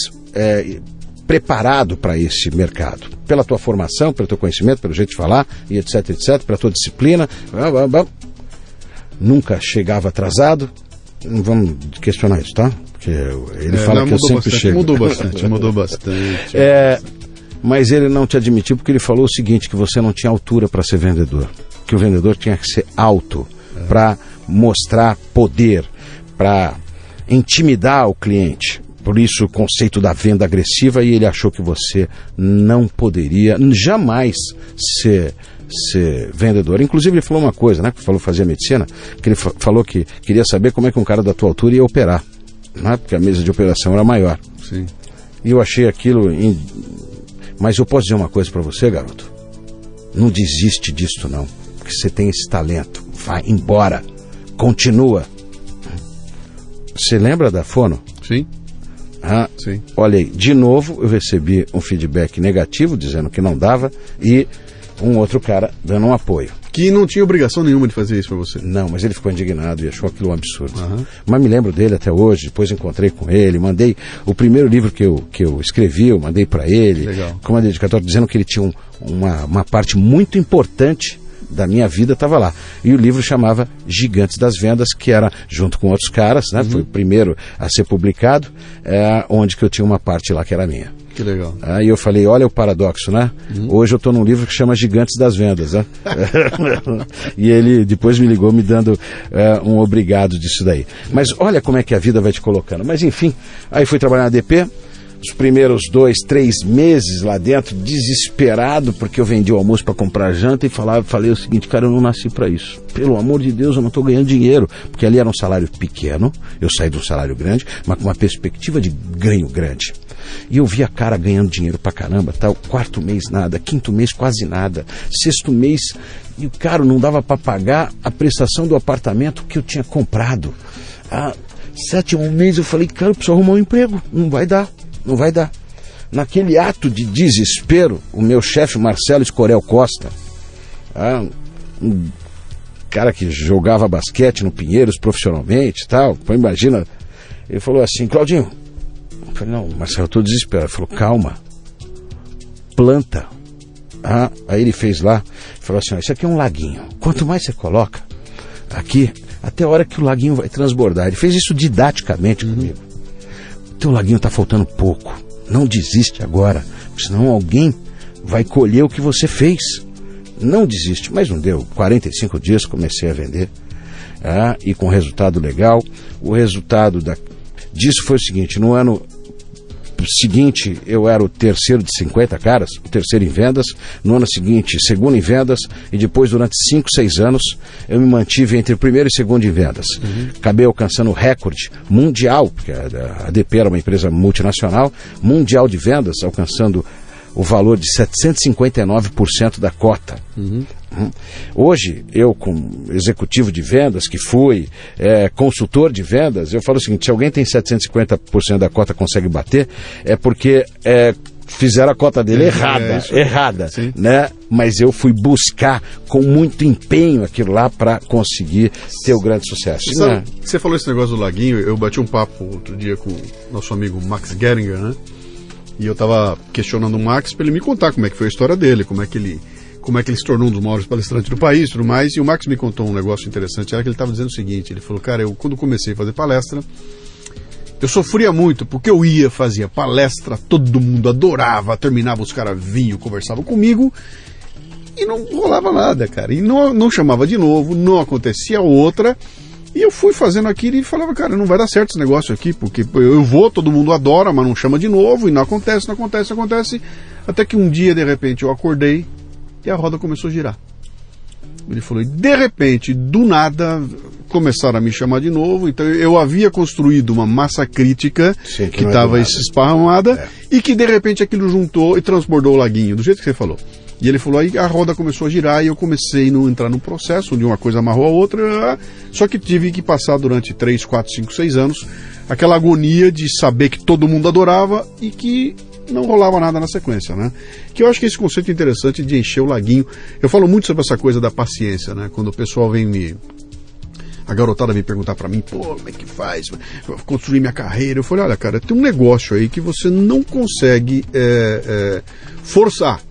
preparado para esse mercado. Pela tua formação, pelo teu conhecimento, pelo jeito de falar, e etc, pela tua disciplina. Nunca chegava atrasado. Não vamos questionar isso, tá? Porque ele fala que eu sempre chego. Mudou bastante. Mas ele não te admitiu porque ele falou o seguinte, que você não tinha altura para ser vendedor. Que o vendedor tinha que ser alto para mostrar poder, para intimidar o cliente. Por isso o conceito da venda agressiva, e ele achou que você não poderia jamais ser vendedor. Inclusive ele falou uma coisa, né? Que falou fazia medicina, que ele falou que queria saber como é que um cara da tua altura ia operar, né? Porque a mesa de operação era maior. Sim. E eu achei aquilo... Mas eu posso dizer uma coisa para você, garoto. Não desiste disto, não. Porque você tem esse talento. Vai embora. Continua. Você lembra da fono? Sim. Sim. Olha aí, de novo eu recebi um feedback negativo, dizendo que não dava, e um outro cara dando um apoio. Que não tinha obrigação nenhuma de fazer isso para você. Não, mas ele ficou indignado e achou aquilo um absurdo. Mas me lembro dele até hoje, depois encontrei com ele, mandei o primeiro livro que eu escrevi, eu mandei para ele, com uma dedicatória dizendo que ele tinha uma parte muito importante da minha vida, estava lá. E o livro chamava Gigantes das Vendas, que era junto com outros caras, né? Foi o primeiro a ser publicado, onde que eu tinha uma parte lá que era minha. Que legal. Aí eu falei, olha o paradoxo, né? Hoje eu estou num livro que chama Gigantes das Vendas, né? E ele depois me ligou me dando um obrigado disso daí. Mas olha como é que a vida vai te colocando. Mas enfim, aí fui trabalhar na ADP, os primeiros 2, 3 meses lá dentro, desesperado, porque eu vendi o almoço para comprar janta e falei o seguinte, cara, eu não nasci para isso. Pelo amor de Deus, eu não estou ganhando dinheiro. Porque ali era um salário pequeno, eu saí de um salário grande, mas com uma perspectiva de ganho grande. E eu vi a cara ganhando dinheiro pra caramba, tal. 4º mês nada, 5º mês quase nada, 6º mês E o cara não dava para pagar a prestação do apartamento que eu tinha comprado. 7º mês eu falei, cara, eu preciso arrumar um emprego. Não vai dar. Naquele ato de desespero, o meu chefe Marcelo Escorel Costa, um cara que jogava basquete no Pinheiros profissionalmente e tal, imagina, ele falou assim, Claudinho, eu falei, não, Marcelo, eu estou desesperado. Ele falou, calma, planta. Aí ele fez lá, falou assim, isso aqui é um laguinho, quanto mais você coloca aqui, até a hora que o laguinho vai transbordar. Ele fez isso didaticamente comigo. O teu laguinho está faltando pouco, não desiste agora, senão alguém vai colher o que você fez. Não desiste, mas não deu. 45 dias comecei a vender, e com resultado legal. O resultado disso foi o seguinte, no ano seguinte eu era o terceiro de 50 caras, o terceiro em vendas, no ano seguinte segundo em vendas, e depois durante 5, 6 anos eu me mantive entre o primeiro e segundo em vendas. Acabei alcançando o recorde mundial, porque a ADP era uma empresa multinacional, mundial de vendas, alcançando o valor de 759% da cota. Hoje, eu como executivo de vendas, que fui consultor de vendas, eu falo o seguinte, se alguém tem 750% da cota consegue bater, é porque fizeram a cota dele errada, né? Mas eu fui buscar com muito empenho aquilo lá para conseguir ter o grande sucesso. Você falou esse negócio do laguinho, eu bati um papo outro dia com o nosso amigo Max Geringer, né? E eu estava questionando o Max para ele me contar como é que foi a história dele, como é que ele se tornou um dos maiores palestrantes do país e tudo mais. E o Max me contou um negócio interessante, era que ele estava dizendo o seguinte, ele falou, cara, eu quando comecei a fazer palestra, eu sofria muito, porque eu fazia palestra, todo mundo adorava, terminava, os caras vinham, conversavam comigo, e não rolava nada, cara. E não chamava de novo, não acontecia outra. E eu fui fazendo aquilo e falava, cara, não vai dar certo esse negócio aqui, porque eu vou, todo mundo adora, mas não chama de novo, e não acontece. Até que um dia, de repente, eu acordei e a roda começou a girar. Ele falou, e de repente, do nada, começaram a me chamar de novo. Então eu havia construído uma massa crítica que estava esparramada, e que de repente aquilo juntou e transbordou o laguinho, do jeito que você falou. E ele falou, aí a roda começou a girar e eu comecei a entrar num processo onde uma coisa amarrou a outra, só que tive que passar durante 3, 4, 5, 6 anos aquela agonia de saber que todo mundo adorava e que não rolava nada na sequência, né? Que eu acho que esse conceito é interessante de encher o laguinho. Eu falo muito sobre essa coisa da paciência, né? Quando o pessoal vem a garotada vem perguntar pra mim, como é que faz? Construir minha carreira. Eu falei, olha, cara, tem um negócio aí que você não consegue forçar.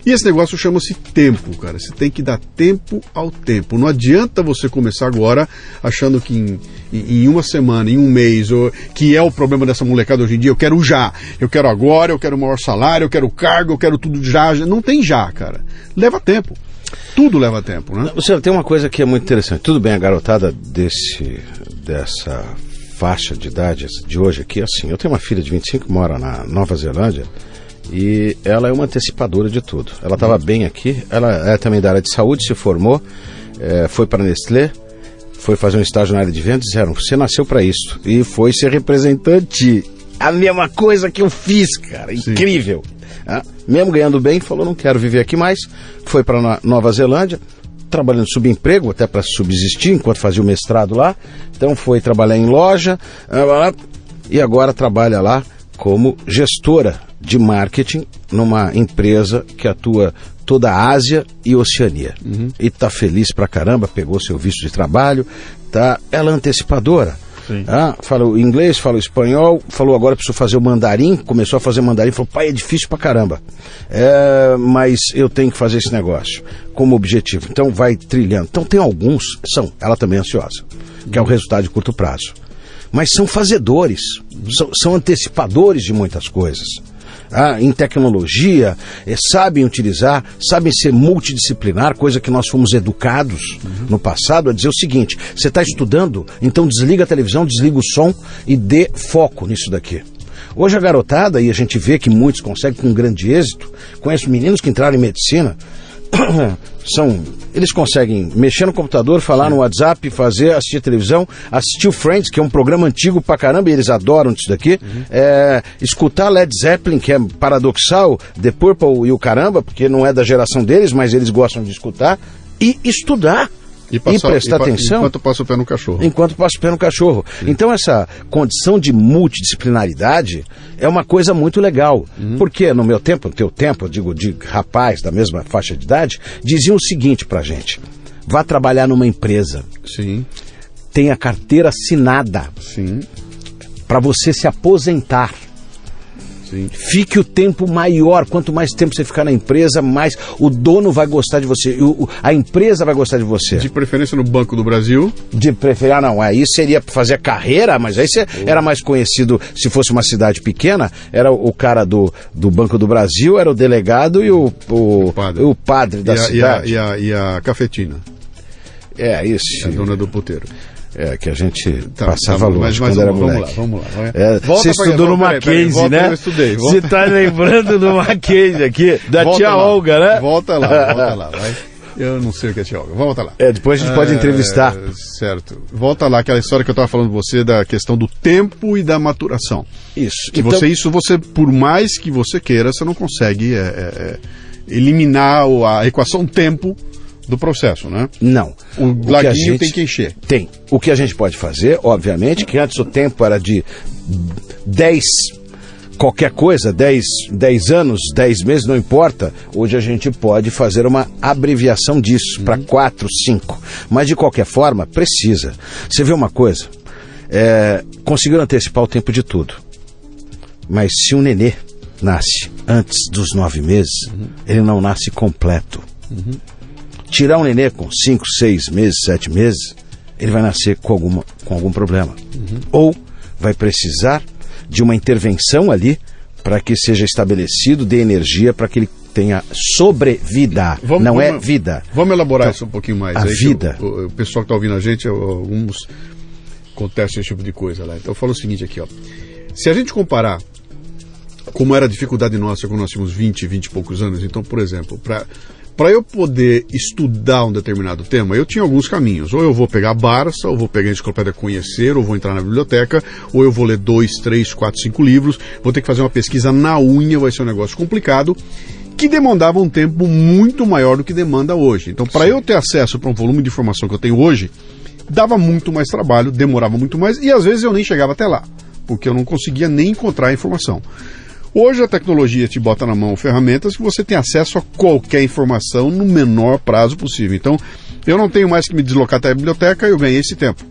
E esse negócio chama-se tempo, cara. Você tem que dar tempo ao tempo. Não adianta você começar agora achando que em uma semana, em um mês, que é o problema dessa molecada hoje em dia, eu quero já, eu quero agora, eu quero o maior salário, eu quero cargo, eu quero tudo já. Não tem já, cara. Leva tempo. Tudo leva tempo, né? Luciano, tem uma coisa que é muito interessante. Tudo bem, a garotada dessa faixa de idade de hoje aqui, assim, eu tenho uma filha de 25 que mora na Nova Zelândia, e ela é uma antecipadora de tudo. Ela estava bem aqui, ela é também da área de saúde, se formou, foi para a Nestlé, foi fazer um estágio na área de vendas, disseram, você nasceu para isso, e foi ser representante. A mesma coisa que eu fiz, cara, incrível. Mesmo ganhando bem, falou, não quero viver aqui mais, foi para Nova Zelândia, trabalhando subemprego, até para subsistir, enquanto fazia o mestrado lá, então foi trabalhar em loja, e agora trabalha lá como gestora de marketing numa empresa que atua toda a Ásia e Oceania. E tá feliz pra caramba, pegou seu visto de trabalho, tá? Ela é antecipadora. Fala inglês, fala espanhol, falou agora preciso fazer o mandarim, começou a fazer mandarim, falou, pai, é difícil pra caramba, mas eu tenho que fazer esse negócio como objetivo, então vai trilhando. Então tem alguns, ela também é ansiosa, que é o resultado de curto prazo, mas são fazedores, são antecipadores de muitas coisas. Em tecnologia, sabem utilizar, sabem ser multidisciplinar, coisa que nós fomos educados no passado a dizer o seguinte, você está estudando, então desliga a televisão, desliga o som e dê foco nisso daqui. Hoje a garotada, e a gente vê que muitos conseguem com grande êxito, conheço meninos que entraram em medicina, eles conseguem mexer no computador, falar no WhatsApp, assistir televisão, assistir o Friends, que é um programa antigo pra caramba, e eles adoram isso daqui, escutar Led Zeppelin, que é paradoxal, The Purple e o caramba, porque não é da geração deles, mas eles gostam de escutar, e estudar. E prestar atenção. Enquanto passa o pé no cachorro. Enquanto passa o pé no cachorro. Sim. Então essa condição de multidisciplinaridade é uma coisa muito legal. Porque no meu tempo, no teu tempo, eu digo de rapaz da mesma faixa de idade, diziam o seguinte pra gente: vá trabalhar numa empresa. Sim. Tenha carteira assinada. Sim. Para você se aposentar. Sim. Fique o tempo maior. Quanto mais tempo você ficar na empresa, mais o dono vai gostar de você. A empresa vai gostar de você. De preferência no Banco do Brasil. De preferência, não. Aí seria fazer carreira, mas aí você era mais conhecido. Se fosse uma cidade pequena, era o cara do Banco do Brasil, era o delegado e o padre da cidade. E a cafetina. É, isso. A dona do puteiro. É, que a gente passava longe quando era moleque. Vamos lá. Você estudou no Mackenzie, né? Eu estudei. Você tá lembrando do Mackenzie aqui, da tia Olga, né? Volta lá, vai. Eu não sei o que é tia Olga. Volta lá. Depois a gente pode entrevistar. Certo. Volta lá, aquela história que eu estava falando com você da questão do tempo e da maturação. Isso. Que você, por mais que você queira, você não consegue eliminar a equação tempo do processo, né? Não. O laguinho tem que encher. Tem. O que a gente pode fazer, obviamente, que antes o tempo era de 10 qualquer coisa, 10 anos, 10 meses, não importa. Hoje a gente pode fazer uma abreviação disso para 4, 5. Mas de qualquer forma, precisa. Você vê uma coisa, conseguiram antecipar o tempo de tudo. Mas se um nenê nasce antes dos 9 meses, ele não nasce completo. Tirar um nenê com 5, 6 meses, 7 meses, ele vai nascer com algum problema. Ou vai precisar de uma intervenção ali para que seja estabelecido, dê energia para que ele tenha sobrevida. Não vida. Vamos elaborar isso um pouquinho mais. A vida. O pessoal que está ouvindo a gente, alguns contestam esse tipo de coisa lá. Então eu falo o seguinte aqui, ó. Se a gente comparar como era a dificuldade nossa quando nós tínhamos 20 e poucos anos, então, por exemplo, para eu poder estudar um determinado tema, eu tinha alguns caminhos. Ou eu vou pegar a Barça, ou vou pegar a Enciclopédia Conhecer, ou vou entrar na biblioteca, ou eu vou ler 2, 3, 4, 5 livros, vou ter que fazer uma pesquisa na unha, vai ser um negócio complicado, que demandava um tempo muito maior do que demanda hoje. Então, para eu ter acesso para um volume de informação que eu tenho hoje, dava muito mais trabalho, demorava muito mais, e às vezes eu nem chegava até lá, porque eu não conseguia nem encontrar a informação. Hoje a tecnologia te bota na mão ferramentas que você tem acesso a qualquer informação no menor prazo possível. Então, eu não tenho mais que me deslocar até a biblioteca, eu ganhei esse tempo.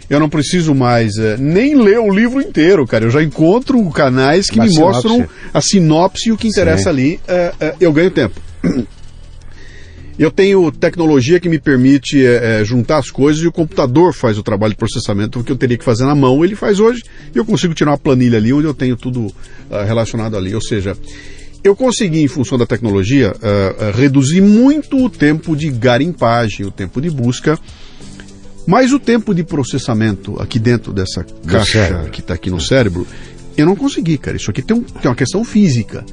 Eu não preciso mais nem ler o livro inteiro, cara. Eu já encontro canais que me mostram a sinopse e o que interessa ali. Eu ganho tempo. Eu tenho tecnologia que me permite juntar as coisas e o computador faz o trabalho de processamento que eu teria que fazer na mão, ele faz hoje, e eu consigo tirar uma planilha ali onde eu tenho tudo relacionado ali. Ou seja, eu consegui, em função da tecnologia, reduzir muito o tempo de garimpagem, o tempo de busca, mas o tempo de processamento aqui dentro dessa caixa que está aqui no cérebro, eu não consegui, cara. Isso aqui tem uma questão física.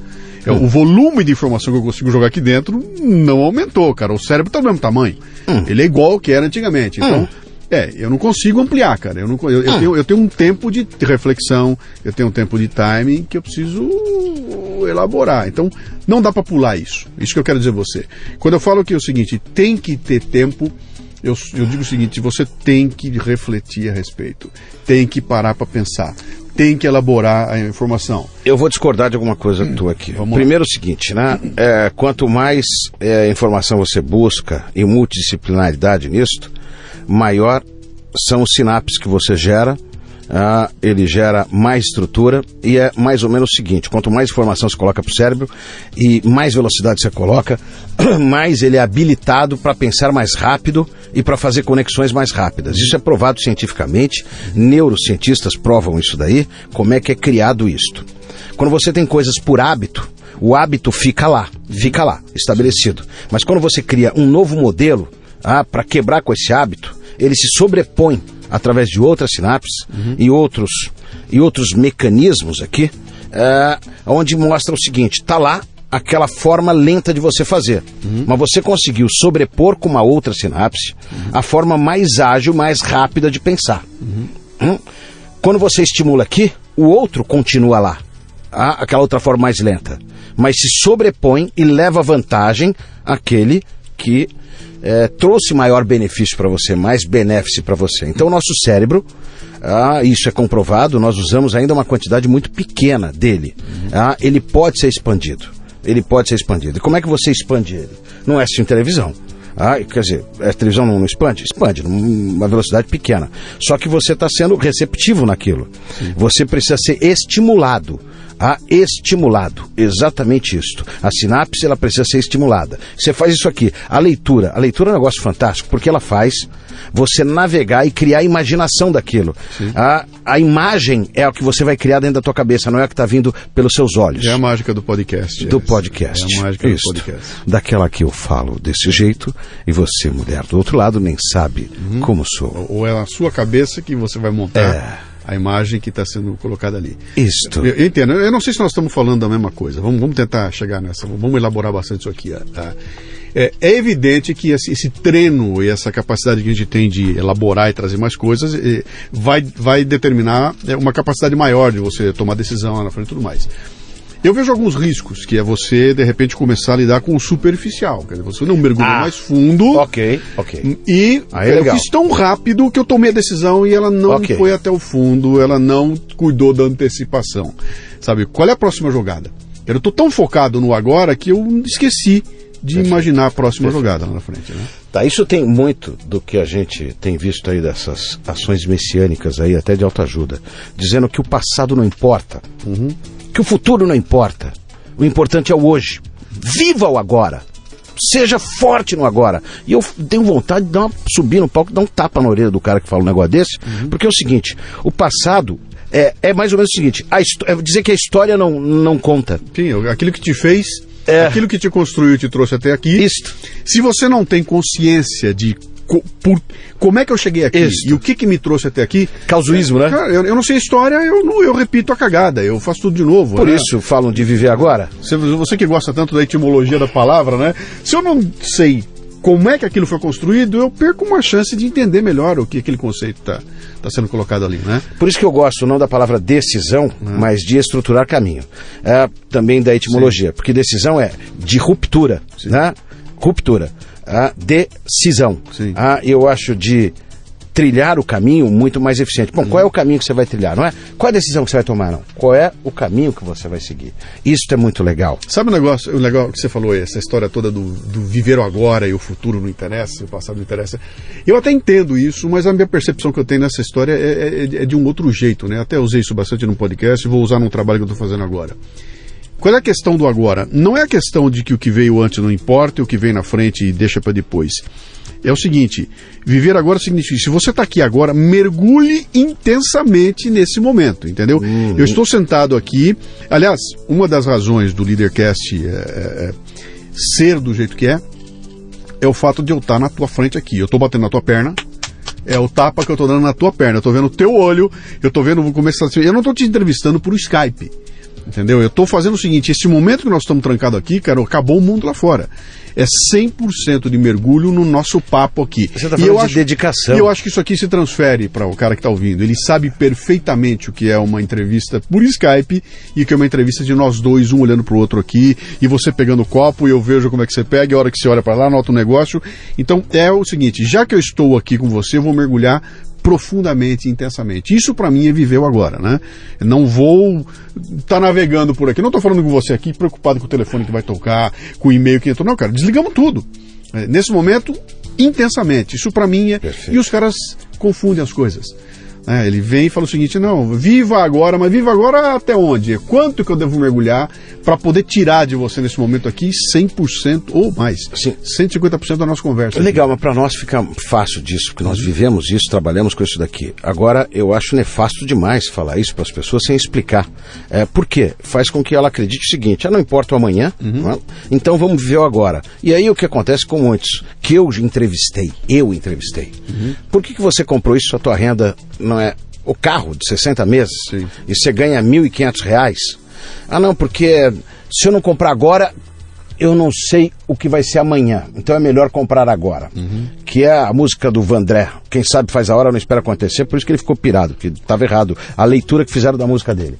O volume de informação que eu consigo jogar aqui dentro não aumentou, cara. O cérebro está do mesmo tamanho. Ele é igual ao que era antigamente. Então, eu não consigo ampliar, cara. Eu tenho um tempo de reflexão, eu tenho um tempo de timing que eu preciso elaborar. Então, não dá para pular isso. Isso que eu quero dizer a você. Quando eu falo que é o seguinte, tem que ter tempo, eu digo o seguinte, você tem que refletir a respeito. Tem que parar para pensar. Tem que elaborar a informação. Eu vou discordar de alguma coisa tua aqui. Primeiro o seguinte, né? Quanto mais informação você busca e multidisciplinaridade nisto, maior são os sinapses que você gera. Ele gera mais estrutura e é mais ou menos o seguinte: quanto mais informação você coloca para o cérebro e mais velocidade você coloca, mais ele é habilitado para pensar mais rápido e para fazer conexões mais rápidas. Isso é provado cientificamente, neurocientistas provam isso daí, como é que é criado isto. Quando você tem coisas por hábito, o hábito fica lá, estabelecido. Mas quando você cria um novo modelo para quebrar com esse hábito, ele se sobrepõe através de outras sinapses e outros mecanismos aqui, onde mostra o seguinte: está lá aquela forma lenta de você fazer, mas você conseguiu sobrepor com uma outra sinapse a forma mais ágil, mais rápida de pensar. Quando você estimula aqui, o outro continua lá, aquela outra forma mais lenta, mas se sobrepõe e leva vantagem àquele que trouxe maior benefício para você, mais benéfice para você. Então o nosso cérebro, isso é comprovado, nós usamos ainda uma quantidade muito pequena dele. Ele pode ser expandido. Ele pode ser expandido. E como é que você expande ele? Não é assistindo televisão. Quer dizer, a televisão não expande? Expande, numa velocidade pequena. Só que você está sendo receptivo naquilo. Sim. Você precisa ser estimulado. Estimulado, exatamente isso. A sinapse, ela precisa ser estimulada. Você faz isso aqui. A leitura é um negócio fantástico, porque ela faz você navegar e criar a imaginação daquilo. A imagem é o que você vai criar dentro da tua cabeça, não é o que está vindo pelos seus olhos. É a mágica do podcast. Podcast. É a mágica do podcast. Daquela que eu falo desse jeito e você, mulher do outro lado, nem sabe como sou. Ou é a sua cabeça que você vai montar a imagem que está sendo colocada ali. Isto. Eu entendo. Eu não sei se nós estamos falando da mesma coisa. Vamos tentar chegar nessa. Vamos elaborar bastante isso aqui. É evidente que esse treino e essa capacidade que a gente tem de elaborar e trazer mais coisas vai determinar uma capacidade maior de você tomar decisão lá na frente e tudo mais. Eu vejo alguns riscos, que é você, de repente, começar a lidar com o superficial. Quer dizer, você não mergulha mais fundo. Ok. E eu fiz tão rápido que eu tomei a decisão e ela não foi até o fundo, ela não cuidou da antecipação. Sabe, qual é a próxima jogada? Eu estou tão focado no agora que eu esqueci de imaginar a próxima jogada lá na frente, né? Isso tem muito do que a gente tem visto aí dessas ações messiânicas aí, até de autoajuda, dizendo que o passado não importa, que o futuro não importa, o importante é o hoje. Viva o agora, seja forte no agora. E eu tenho vontade de subir no palco e dar um tapa na orelha do cara que fala um negócio desse, porque é o seguinte, o passado é mais ou menos o seguinte, dizer que a história não conta. Sim, aquilo que te fez... Aquilo que te construiu e te trouxe até aqui. Isto. Se você não tem consciência de como é que eu cheguei aqui e o que me trouxe até aqui. Causuísmo, né? Cara, eu não sei a história, eu repito a cagada, eu faço tudo de novo. Por isso falam de viver agora. Você que gosta tanto da etimologia da palavra, né? Se eu não sei como é que aquilo foi construído, eu perco uma chance de entender melhor o que aquele conceito está sendo colocado ali, né? Por isso que eu gosto não da palavra decisão, mas de estruturar caminho. Também da etimologia, porque decisão é de ruptura, né? Ruptura. Decisão. Eu acho de trilhar o caminho muito mais eficiente. Bom, qual é o caminho que você vai trilhar, não é? Qual é a decisão que você vai tomar, não? Qual é o caminho que você vai seguir? Isso é muito legal. Sabe o legal que você falou, essa história toda do viver o agora e o futuro não interessa, o passado não interessa. Eu até entendo isso, mas a minha percepção que eu tenho nessa história é de um outro jeito, né? Até usei isso bastante num podcast e vou usar num trabalho que eu estou fazendo agora. Qual é a questão do agora? Não é a questão de que o que veio antes não importa e o que vem na frente deixa para depois. É o seguinte, viver agora significa, se você está aqui agora, mergulhe intensamente nesse momento, entendeu? Eu estou sentado aqui, aliás, uma das razões do Leadercast ser do jeito que é o fato de eu estar na tua frente aqui. Eu estou batendo na tua perna, é o tapa que eu estou dando na tua perna, eu estou vendo o teu olho, eu estou vendo, eu não estou te entrevistando por Skype, entendeu? Eu estou fazendo o seguinte, esse momento que nós estamos trancados aqui, cara, acabou o mundo lá fora. É 100% de mergulho no nosso papo aqui. Você está falando de dedicação. E eu acho que isso aqui se transfere para o cara que está ouvindo. Ele sabe perfeitamente o que é uma entrevista por Skype e o que é uma entrevista de nós dois, um olhando para o outro aqui, e você pegando o copo e eu vejo como é que você pega, e a hora que você olha para lá, nota o negócio. Então é o seguinte, já que eu estou aqui com você, eu vou mergulhar profundamente, intensamente. Isso para mim é viver o agora, né? Eu não vou estar navegando por aqui. Não estou falando com você aqui preocupado com o telefone que vai tocar, com o e-mail que entrou. Não, cara, desligamos tudo. Nesse momento, intensamente. Isso para mim é... Perfeito. E os caras confundem as coisas. Ele vem e fala o seguinte, não, viva agora, mas viva agora até onde? Quanto que eu devo mergulhar para poder tirar de você nesse momento aqui 100% ou mais? Sim. 150% da nossa conversa. Legal, mas para nós fica fácil disso, porque nós vivemos isso, trabalhamos com isso daqui. Agora, eu acho nefasto demais falar isso para as pessoas sem explicar. Por quê? Faz com que ela acredite o seguinte, não importa o amanhã, então vamos viver o agora. E aí o que acontece com muitos, que eu entrevistei. Por que você comprou isso se a tua renda não é o carro de 60 meses? Sim. E você ganha R$1.500? Não, porque se eu não comprar agora, eu não sei o que vai ser amanhã, então é melhor comprar agora. Que é a música do Vandré, quem sabe faz a hora, não espera acontecer, por isso que ele ficou pirado, porque estava errado a leitura que fizeram da música dele.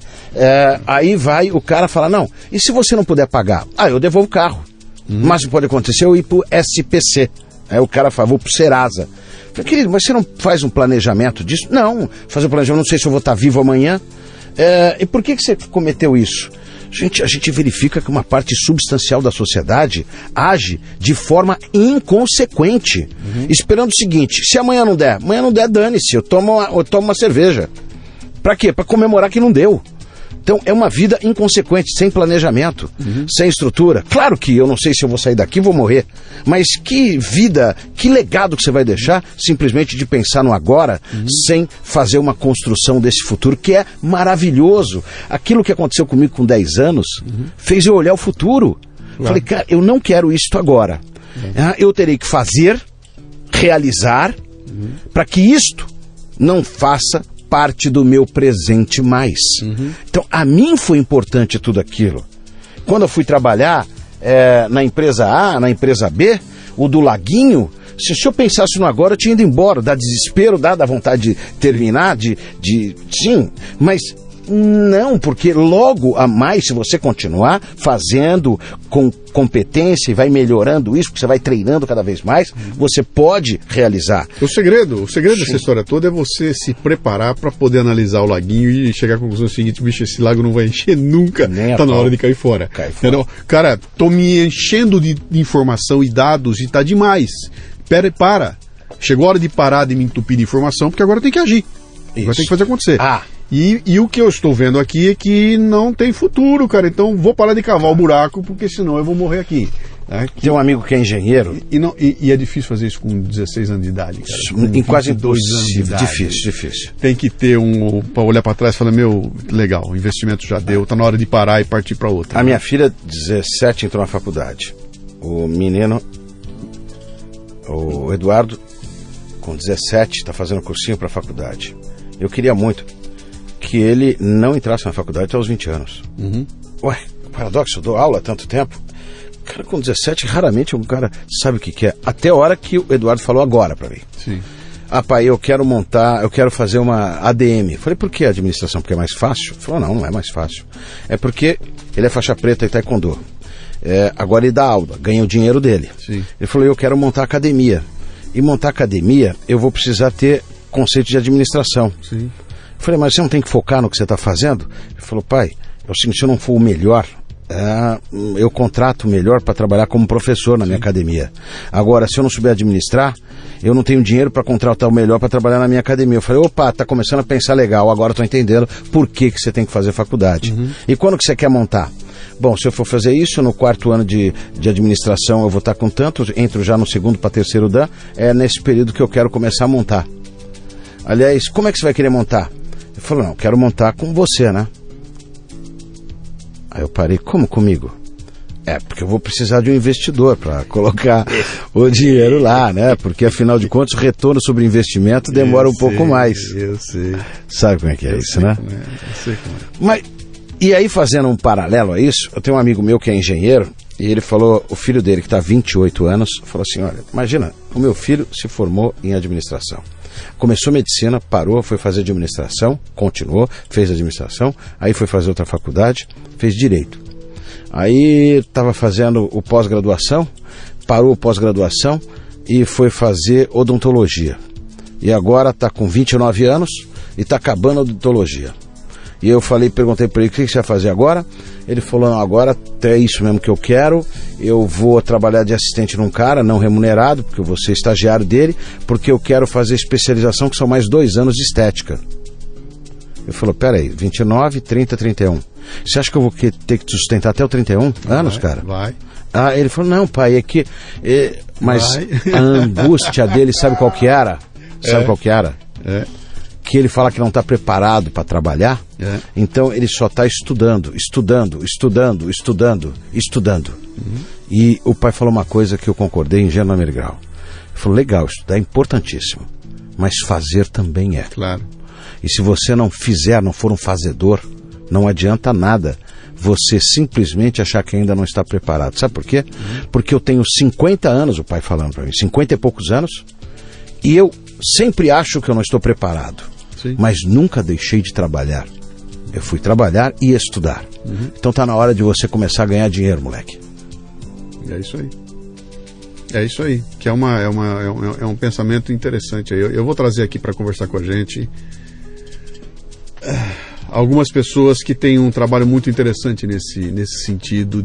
Aí vai o cara falar, não, e se você não puder pagar? Eu devolvo o carro. Mas pode acontecer eu ir pro SPC. Aí o cara fala, vou pro Serasa. Eu falei, querido, mas você não faz um planejamento disso? Não, fazer um planejamento, não sei se eu vou estar vivo amanhã. E por que você cometeu isso? A gente verifica que uma parte substancial da sociedade age de forma inconsequente, esperando o seguinte, se amanhã não der, dane-se, eu tomo uma cerveja. Pra quê? Pra comemorar que não deu. Então é uma vida inconsequente, sem planejamento, sem estrutura. Claro que eu não sei se eu vou sair daqui, vou morrer, mas que vida, que legado que você vai deixar simplesmente de pensar no agora, sem fazer uma construção desse futuro que é maravilhoso. Aquilo que aconteceu comigo com 10 anos fez eu olhar o futuro. Falei, cara, eu não quero isto agora. Eu terei que fazer, realizar, para que isto não faça parte do meu presente mais. Então, a mim foi importante tudo aquilo. Quando eu fui trabalhar na empresa A, na empresa B, o do Laguinho, se eu pensasse no agora, eu tinha ido embora, dá desespero, dá vontade de terminar, sim, mas não, porque logo a mais, se você continuar fazendo com competência e vai melhorando isso, porque você vai treinando cada vez mais, você pode realizar. O segredo dessa história toda é você se preparar para poder analisar o laguinho e chegar à conclusão seguinte, bicho, esse lago não vai encher nunca, tá na hora de cair fora. Entendeu? Cara, tô me enchendo de informação e dados e tá demais. Para. Chegou a hora de parar de me entupir de informação, porque agora tem que agir. Agora tem que fazer acontecer. E o que eu estou vendo aqui é que não tem futuro, cara. Então vou parar de cavar o buraco, porque senão eu vou morrer aqui. Tem um amigo que é engenheiro. E é difícil fazer isso com 16 anos de idade, cara. Em quase 2 anos de idade. Difícil. Tem que ter para olhar para trás e falar, legal, o investimento já deu, tá na hora de parar e partir para outra. A minha filha, 17, entrou na faculdade. O menino, o Eduardo, com 17, está fazendo cursinho para a faculdade. Eu queria muito que ele não entrasse na faculdade até os 20 anos. Ué, paradoxo, eu dou aula há tanto tempo. Cara, com 17, raramente um cara sabe o que é. Até a hora que o Eduardo falou agora pra mim. Sim. Pai, eu quero fazer uma ADM. Falei, por que administração? Porque é mais fácil? Ele falou, não é mais fácil. É porque ele é faixa preta em taekwondo. Agora ele dá aula, ganha o dinheiro dele. Sim. Ele falou, eu quero montar academia. E montar academia, eu vou precisar ter conceito de administração. Sim. Eu falei, mas você não tem que focar no que você está fazendo? Ele falou, pai, é o seguinte, se eu não for o melhor, eu contrato o melhor para trabalhar como professor na minha academia. Agora, se eu não souber administrar, eu não tenho dinheiro para contratar o melhor para trabalhar na minha academia. Eu falei, opa, tá começando a pensar legal, agora estou entendendo por que você tem que fazer faculdade. E quando que você quer montar? Bom, se eu for fazer isso, no 4º ano de administração eu vou estar com tanto, entro já no 2º para 3º Dan, é nesse período que eu quero começar a montar. Aliás, como é que você vai querer montar? Ele falou, não, quero montar com você, né? Aí eu parei, como comigo? Porque eu vou precisar de um investidor para colocar o dinheiro lá, né? Porque afinal de contas o retorno sobre investimento demora um pouco mais. Eu sei. Sabe como é que é isso, né? Eu sei como é. Mas, e aí fazendo um paralelo a isso, eu tenho um amigo meu que é engenheiro, e ele falou, o filho dele que está há 28 anos, falou assim, olha, imagina, o meu filho se formou em administração. Começou medicina, parou, foi fazer administração, continuou, fez administração, aí foi fazer outra faculdade, fez direito. Aí estava fazendo o pós-graduação, parou o pós-graduação e foi fazer odontologia. E agora está com 29 anos e está acabando a odontologia. E eu perguntei para ele, o que você vai fazer agora? Ele falou, não, agora é isso mesmo que eu quero, eu vou trabalhar de assistente num cara, não remunerado, porque eu vou ser estagiário dele, porque eu quero fazer especialização, que são mais 2 anos de estética. Ele falou, peraí, 29, 30, 31. Você acha que eu vou ter que te sustentar até os 31 anos, cara? Vai. Ele falou, não, pai, é que... mas a angústia dele, sabe qual que era? Qual que era? Que ele fala que não está preparado para trabalhar, então ele só está estudando. E o pai falou uma coisa que eu concordei em gênero grau. Ele falou, legal, estudar é importantíssimo, mas fazer também é. Claro. E se você não fizer, não for um fazedor, não adianta nada você simplesmente achar que ainda não está preparado. Sabe por quê? Porque eu tenho 50 anos, o pai falando para mim, 50 e poucos anos, e eu sempre acho que eu não estou preparado. Sim. Mas nunca deixei de trabalhar. Eu fui trabalhar e estudar. Então tá na hora de você começar a ganhar dinheiro, moleque. É isso aí. É isso aí, que é um pensamento interessante. Eu vou trazer aqui para conversar com a gente algumas pessoas que têm um trabalho muito interessante nesse sentido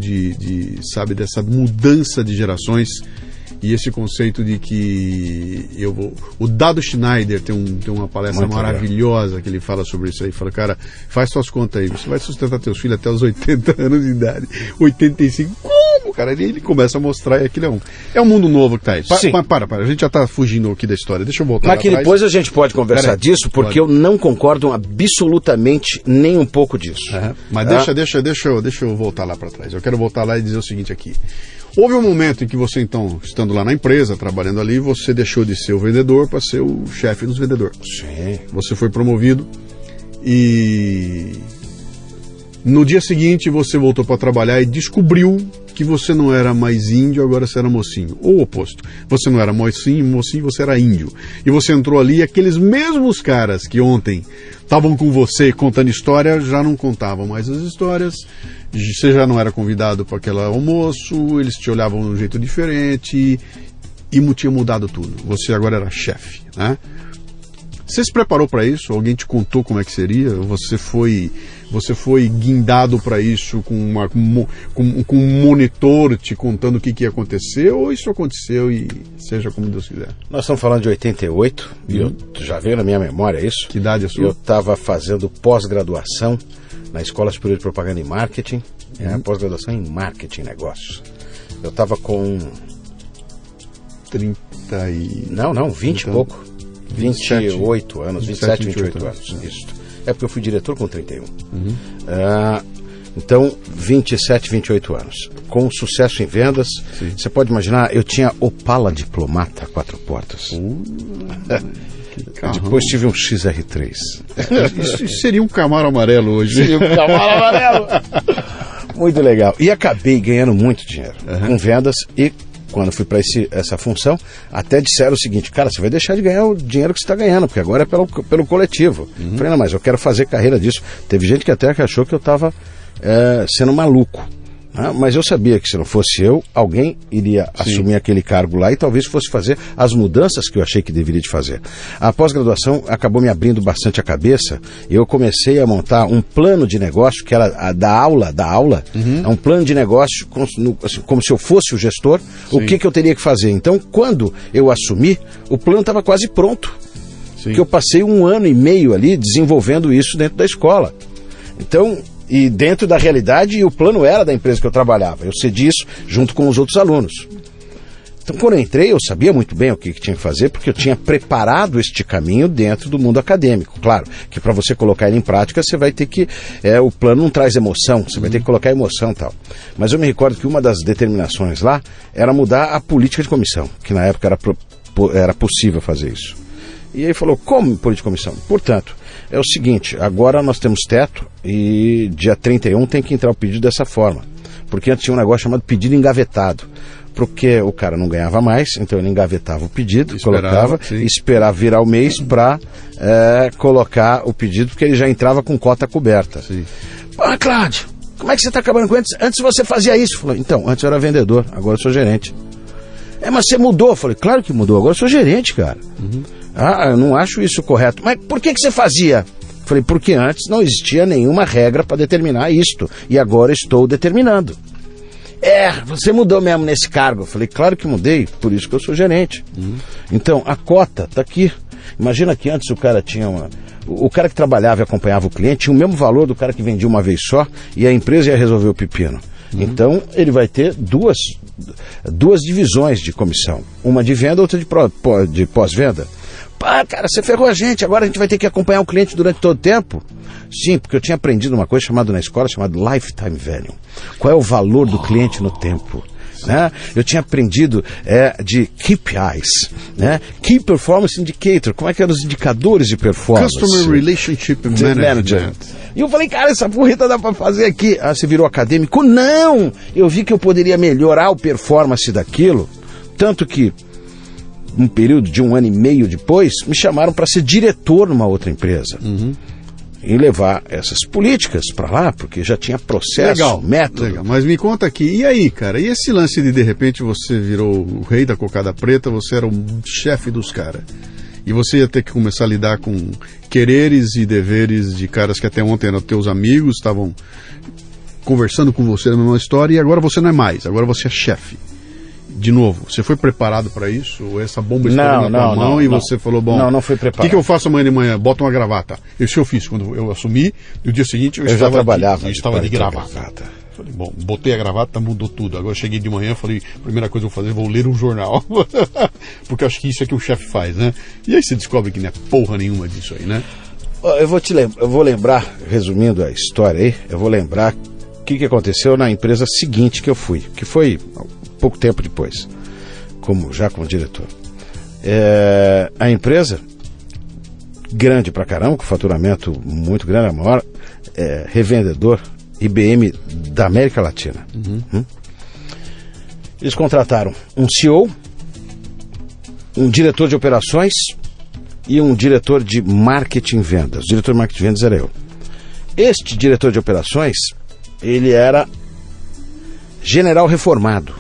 sabe, dessa mudança de gerações. E esse conceito de que o Dado Schneider tem uma palestra muito maravilhosa que ele fala sobre isso aí. Fala, cara, faz suas contas aí, você vai sustentar teus filhos até os 80 anos de idade. 85, como, cara? Ele começa a mostrar e aquilo é um mundo novo que tá aí. Para, a gente já tá fugindo aqui da história. Deixa eu voltar Mas que depois a gente pode conversar disso, porque eu não concordo absolutamente nem um pouco disso. Mas deixa eu voltar lá para trás. Eu quero voltar lá e dizer o seguinte aqui. Houve um momento em que você, então, estando lá na empresa, trabalhando ali, você deixou de ser o vendedor para ser o chefe dos vendedores. Sim. Você foi promovido e no dia seguinte você voltou para trabalhar e descobriu que você não era mais índio, agora você era mocinho. Ou o oposto. Você não era mocinho, você era índio. E você entrou ali e aqueles mesmos caras que ontem estavam com você contando história, já não contavam mais as histórias. Você já não era convidado para aquele almoço, eles te olhavam de um jeito diferente e tinha mudado tudo. Você agora era chefe, né? Você se preparou para isso? Alguém te contou como é que seria? Você foi guindado para isso com um monitor te contando o que ia acontecer? Ou isso aconteceu e seja como Deus quiser? Nós estamos falando de 88, e já veio na minha memória isso. Que idade é sua? Eu estava fazendo pós-graduação na Escola Superior de Propaganda e Marketing, pós-graduação em Marketing e Negócios. Eu estava com 30 e... Não, 20 e pouco. 28 anos, 27, 28 anos. Isso. É porque eu fui diretor com 31. Então, 27, 28 anos. Com sucesso em vendas. Sim. Você pode imaginar, eu tinha Opala Diplomata 4 portas. Depois tive um XR3. Isso seria um Camaro amarelo hoje. Seria um Camaro amarelo. Muito legal. E acabei ganhando muito dinheiro com vendas. E quando fui para essa função, até disseram o seguinte: cara, você vai deixar de ganhar o dinheiro que você está ganhando, porque agora é pelo coletivo. Falei, não, mas eu quero fazer carreira disso. Teve gente que até achou que eu estava sendo maluco. Mas eu sabia que se não fosse eu, alguém iria assumir aquele cargo lá e talvez fosse fazer as mudanças que eu achei que deveria de fazer. A pós-graduação acabou me abrindo bastante a cabeça e eu comecei a montar um plano de negócio, que era da aula, um plano de negócio como se eu fosse o gestor, o que eu teria que fazer. Então, quando eu assumi, o plano estava quase pronto. Porque eu passei 1 ano e meio ali desenvolvendo isso dentro da escola. Então, e dentro da realidade, e o plano era da empresa que eu trabalhava. Eu cedi isso junto com os outros alunos. Então, quando eu entrei, eu sabia muito bem o que tinha que fazer, porque eu tinha preparado este caminho dentro do mundo acadêmico. Claro, que para você colocar ele em prática, você vai ter que... o plano não traz emoção, você vai ter que colocar emoção e tal. Mas eu me recordo que uma das determinações lá era mudar a política de comissão, que na época era possível fazer isso. E aí falou, como política de comissão? Portanto, é o seguinte, agora nós temos teto e dia 31 tem que entrar o pedido dessa forma. Porque antes tinha um negócio chamado pedido engavetado. Porque o cara não ganhava mais, então ele engavetava o pedido, esperava virar o mês para colocar o pedido, porque ele já entrava com cota coberta. Cláudio, como é que você está acabando com isso? Antes você fazia isso. Falei, então, antes eu era vendedor, agora eu sou gerente. Mas você mudou. Falei, claro que mudou, agora eu sou gerente, cara. Eu não acho isso correto. Mas por que você fazia? Falei, porque antes não existia nenhuma regra para determinar isto. E agora estou determinando. Você mudou mesmo nesse cargo. Falei, claro que mudei, por isso que eu sou gerente. Então, a cota está aqui. Imagina que antes o cara tinha o cara que trabalhava e acompanhava o cliente tinha o mesmo valor do cara que vendia uma vez só e a empresa ia resolver o pepino. Então, ele vai ter duas divisões de comissão. Uma de venda, outra de pós-venda. Cara, você ferrou a gente, agora a gente vai ter que acompanhar o cliente durante todo o tempo? Sim, porque eu tinha aprendido uma coisa na escola chamada Lifetime Value. Qual é o valor do cliente no tempo? Eu tinha aprendido de KPIs, Key Performance Indicator, como é que eram os indicadores de performance? Customer Relationship Management. E eu falei, cara, essa porrita dá pra fazer aqui. Você virou acadêmico? Não! Eu vi que eu poderia melhorar a performance daquilo, tanto que um período de 1 ano e meio depois, me chamaram para ser diretor numa outra empresa. e levar essas políticas para lá, porque já tinha processo, método. Legal, mas me conta aqui, e aí, cara, e esse lance de repente você virou o rei da cocada preta, você era o chefe dos caras, e você ia ter que começar a lidar com quereres e deveres de caras que até ontem eram teus amigos, estavam conversando com você na mesma história, e agora você não é mais, agora você é chefe. De novo, você foi preparado para isso? Ou essa bomba estourou na tua mão e você falou, bom... Não fui preparado. O que eu faço amanhã de manhã? Boto uma gravata. Isso eu fiz quando eu assumi, e no dia seguinte eu já trabalhava. Eu estava de gravata. Falei, bom, botei a gravata, mudou tudo. Agora eu cheguei de manhã, falei, primeira coisa que eu vou fazer, vou ler um jornal. Porque eu acho que isso é que o chefe faz, né? E aí você descobre que não é porra nenhuma disso aí, né? Eu vou lembrar, resumindo a história aí, eu vou lembrar o que aconteceu na empresa seguinte que eu fui, que foi pouco tempo depois, como diretor. A empresa, grande pra caramba, com faturamento muito grande, a maior revendedor IBM da América Latina. Eles contrataram um CEO, um diretor de operações e um diretor de marketing e vendas. O diretor de marketing e vendas era eu. Este diretor de operações, ele era general reformado.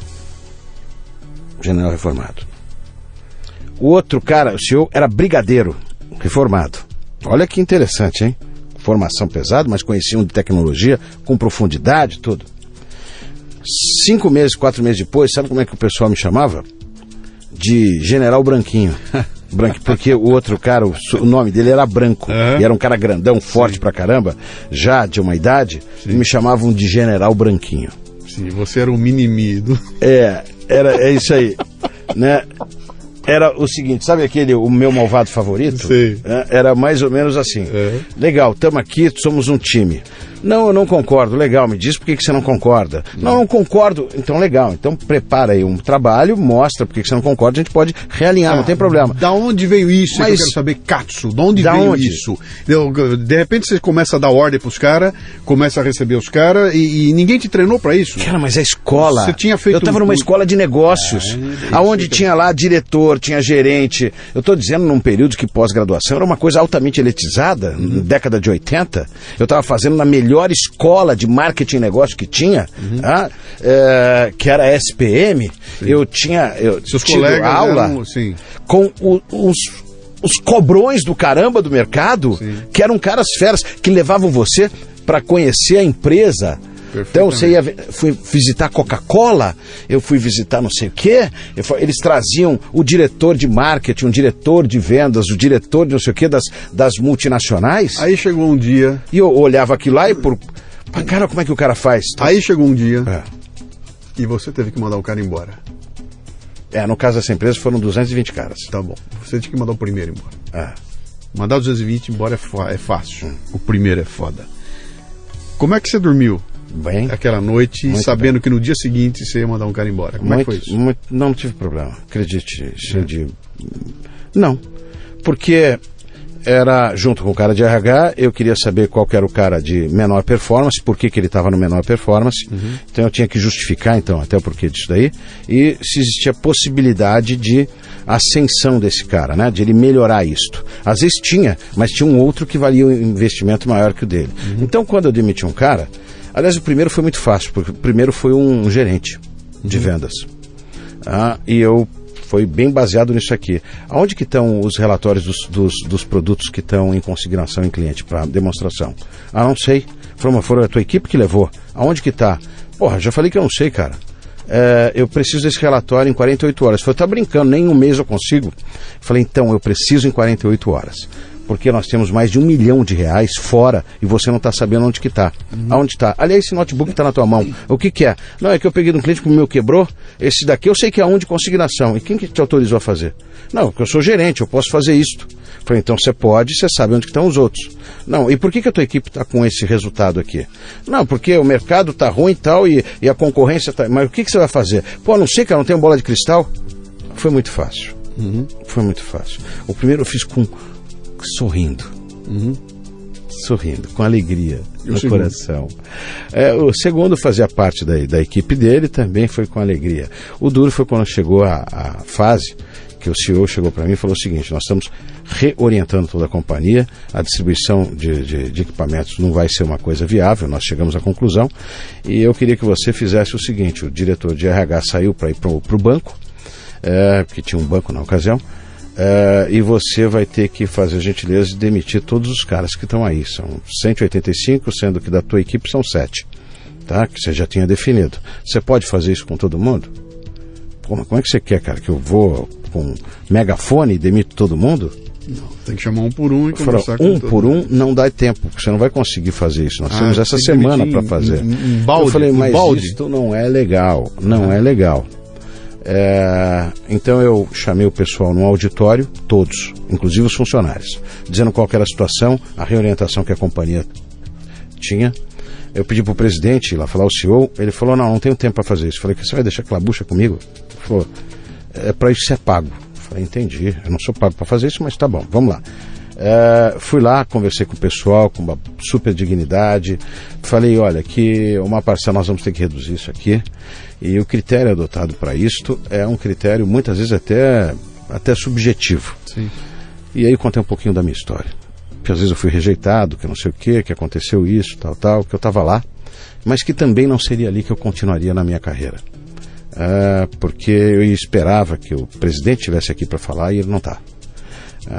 O outro cara, o CEO, era brigadeiro reformado. Olha que interessante, hein? Formação pesada, mas conheciam de tecnologia com profundidade, tudo. 5 meses, 4 meses depois, sabe como é que o pessoal me chamava? De General Branquinho. Porque o outro cara, o nome dele era Branco. E era um cara grandão, forte pra caramba, já de uma idade, e me chamavam de General Branquinho. Sim, você era um mini-mido. É isso aí, né? Era o seguinte, sabe o meu malvado favorito? Sim. Era mais ou menos assim. Legal, estamos aqui, somos um time. Não, eu não concordo. Legal, me diz por que você não concorda. Não concordo. Então, legal. Então, prepara aí um trabalho, mostra por que você não concorda, a gente pode realinhar, não tem problema. Da onde veio isso? Mas eu quero saber, Katsu, de onde veio isso? De repente você começa a dar ordem pros caras, começa a receber os caras e ninguém te treinou pra isso. Cara, mas a escola... Você tinha feito... Eu tava numa escola de negócios, aonde tinha lá diretor, tinha gerente. Eu tô dizendo num período que pós-graduação era uma coisa altamente elitizada, na década de 80. Eu tava fazendo na melhor escola de marketing e negócio que tinha, que era a SPM. Sim. Eu Seus tido colegas aula com os cobrões do caramba do mercado, que eram caras feras, que levavam você para conhecer a empresa. Então você fui visitar a Coca-Cola, eu fui visitar não sei o quê, eles traziam o diretor de marketing, o diretor de vendas, o diretor de não sei o quê das multinacionais. Aí chegou um dia... E eu olhava aquilo lá e cara, como é que o cara faz? Aí chegou um dia e você teve que mandar o cara embora. No caso dessa empresa foram 220 caras. Tá bom, você tinha que mandar o primeiro embora. Mandar os 220 embora é fácil, o primeiro é foda. Como é que você dormiu? Bem, aquela noite, sabendo que no dia seguinte você ia mandar um cara embora. Como é que foi isso? Não tive problema, acredite. Não, porque era junto com o cara de RH, eu queria saber qual que era o cara de menor performance, por que ele estava no menor performance, então eu tinha que justificar até o porquê disso daí, e se existia possibilidade de ascensão desse cara, né, de ele melhorar isto. Às vezes tinha, mas tinha um outro que valia um investimento maior que o dele. Então quando eu demiti um cara, aliás, o primeiro foi muito fácil, porque o primeiro foi um gerente de vendas. E eu fui bem baseado nisso aqui. Aonde que estão os relatórios dos produtos que estão em consignação em cliente para demonstração? Não sei. Foi a tua equipe que levou. Aonde que está? Porra, já falei que eu não sei, cara. Eu preciso desse relatório em 48 horas. Falei, tá brincando, nem um mês eu consigo. Falei, então, eu preciso em 48 horas. Porque nós temos mais de R$1 milhão fora e você não está sabendo onde que está. Aonde está? Aliás, esse notebook está na tua mão. O que é? Não, é que eu peguei de um cliente que o meu quebrou. Esse daqui eu sei que é onde consignação. E quem que te autorizou a fazer? Não, porque eu sou gerente, eu posso fazer isto. Falei, então você pode, você sabe onde que estão os outros. Não, e por que a tua equipe está com esse resultado aqui? Não, porque o mercado está ruim e tal e a concorrência está... Mas o que você vai fazer? Pô, não sei, cara, não tenho bola de cristal? Foi muito fácil. Foi muito fácil. O primeiro eu fiz sorrindo, com alegria no coração. O segundo fazia parte da equipe dele, também foi com alegria. O duro foi quando chegou a fase que o CEO chegou para mim e falou o seguinte: nós estamos reorientando toda a companhia, a distribuição de equipamentos não vai ser uma coisa viável, nós chegamos à conclusão, e eu queria que você fizesse o seguinte: o diretor de RH saiu para ir para o banco, porque tinha um banco na ocasião, e você vai ter que fazer a gentileza de demitir todos os caras que estão aí. São 185, sendo que da tua equipe são 7, tá? Que você já tinha definido. Você pode fazer isso com todo mundo? Como é que você quer, cara? Que eu vou com megafone e demito todo mundo? Não, tem que chamar um por um e conversar com um por um não dá tempo, porque você não vai conseguir fazer isso. Nós temos essa semana para fazer. Balde, eu falei, mas balde. isso não é legal, não é legal. Então eu chamei o pessoal no auditório, todos, inclusive os funcionários, dizendo qual era a situação, a reorientação que a companhia tinha. Eu pedi para o presidente ir lá falar, o CEO, ele falou, não tenho tempo para fazer isso. Eu falei, você vai deixar clabucha comigo? Ele falou, para isso ser pago. Eu falei, entendi, eu não sou pago para fazer isso, mas tá bom, vamos lá. Fui lá, conversei com o pessoal com uma super dignidade, falei, olha, que uma parcela nós vamos ter que reduzir isso aqui, e o critério adotado para isto é um critério muitas vezes até subjetivo. Sim. E aí contei um pouquinho da minha história, que às vezes eu fui rejeitado, que eu não sei o que aconteceu isso, tal, que eu estava lá, mas que também não seria ali que eu continuaria na minha carreira. Porque eu esperava que o presidente estivesse aqui para falar e ele não está.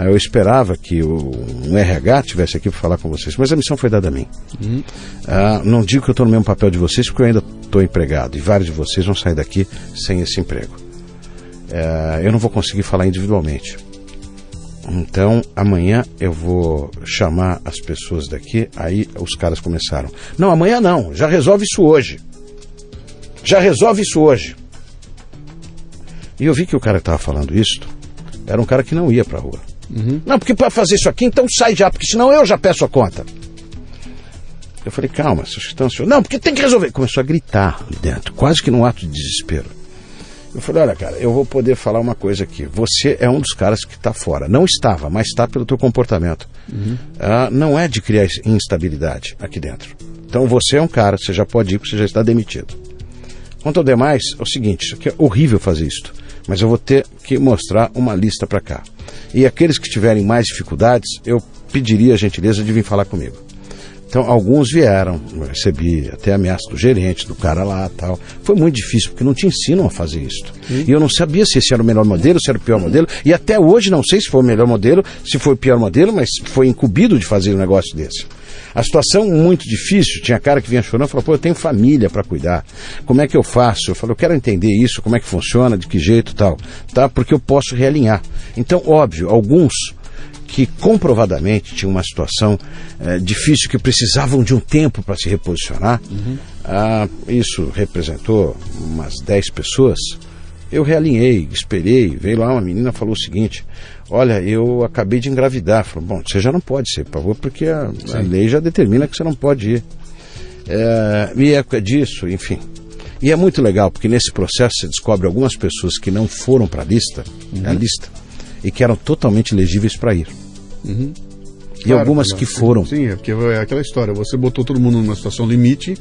Eu esperava que um RH estivesse aqui para falar com vocês, mas a missão foi dada a mim. Não digo que eu estou no mesmo papel de vocês, porque eu ainda estou empregado, e vários de vocês vão sair daqui sem esse emprego. Eu não vou conseguir falar individualmente. Então, amanhã eu vou chamar as pessoas daqui. Aí os caras começaram, não, amanhã não, já resolve isso hoje. E eu vi que o cara que estava falando isso era um cara que não ia para a rua. Não, porque para fazer isso aqui, então sai já, porque senão eu já peço a conta. Eu falei, calma, vocês estão ansiosos. Não, porque tem que resolver. Começou a gritar ali dentro, quase que num ato de desespero. Eu falei, olha, cara, eu vou poder falar uma coisa aqui. Você é um dos caras que está fora. Não estava, mas está pelo teu comportamento. Não é de criar instabilidade aqui dentro. Então você é um cara, você já pode ir, porque você já está demitido. Quanto ao demais, é o seguinte, isso aqui é horrível fazer isso, mas eu vou ter que mostrar uma lista para cá. E aqueles que tiverem mais dificuldades, eu pediria a gentileza de vir falar comigo. Então, alguns vieram, eu recebi até ameaça do gerente, do cara lá e tal. Foi muito difícil, porque não te ensinam a fazer isso. E eu não sabia se esse era o melhor modelo, se era o pior modelo, e até hoje não sei se foi o melhor modelo, se foi o pior modelo, mas foi incumbido de fazer um negócio desse. A situação muito difícil, tinha cara que vinha chorando e falou, pô, eu tenho família para cuidar, como é que eu faço? Eu falei, eu quero entender isso, como é que funciona, de que jeito e tal, tá? Porque eu posso realinhar. Então, óbvio, alguns que comprovadamente tinham uma situação difícil, que precisavam de um tempo para se reposicionar, isso representou umas 10 pessoas, eu realinhei, esperei, veio lá uma menina e falou o seguinte, olha, eu acabei de engravidar. Falou, bom, você já não pode ser, por favor, porque a lei já determina que você não pode ir. E é disso, enfim. E é muito legal, porque nesse processo você descobre algumas pessoas que não foram para a lista, e que eram totalmente elegíveis para ir. E claro, algumas que foram. Sim, porque é aquela história, você botou todo mundo numa situação limite,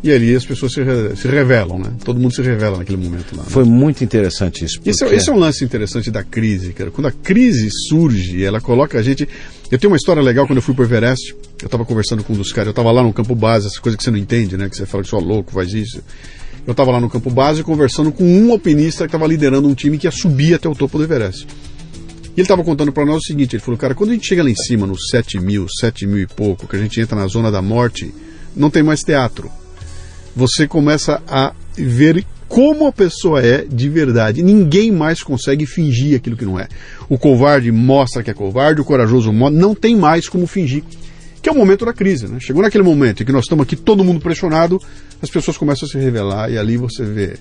e ali as pessoas se revelam, né? Todo mundo se revela naquele momento lá. Né? Foi muito interessante isso. Porque... Esse é um lance interessante da crise, cara. Quando a crise surge, ela coloca a gente... Eu tenho uma história legal, quando eu fui pro Everest, eu estava conversando com um dos caras, eu estava lá no campo base, essa coisa que você não entende, né? Que você fala que sou louco, faz isso. Eu estava lá no campo base conversando com um alpinista que estava liderando um time que ia subir até o topo do Everest. E ele estava contando para nós o seguinte, ele falou, cara, quando a gente chega lá em cima, nos 7.000 e pouco, que a gente entra na zona da morte, não tem mais teatro. Você começa a ver como a pessoa é de verdade. Ninguém mais consegue fingir aquilo que não é. O covarde mostra que é covarde, o corajoso mostra, não tem mais como fingir. Que é o momento da crise, né? Chegou naquele momento em que nós estamos aqui, todo mundo pressionado, as pessoas começam a se revelar e ali você vê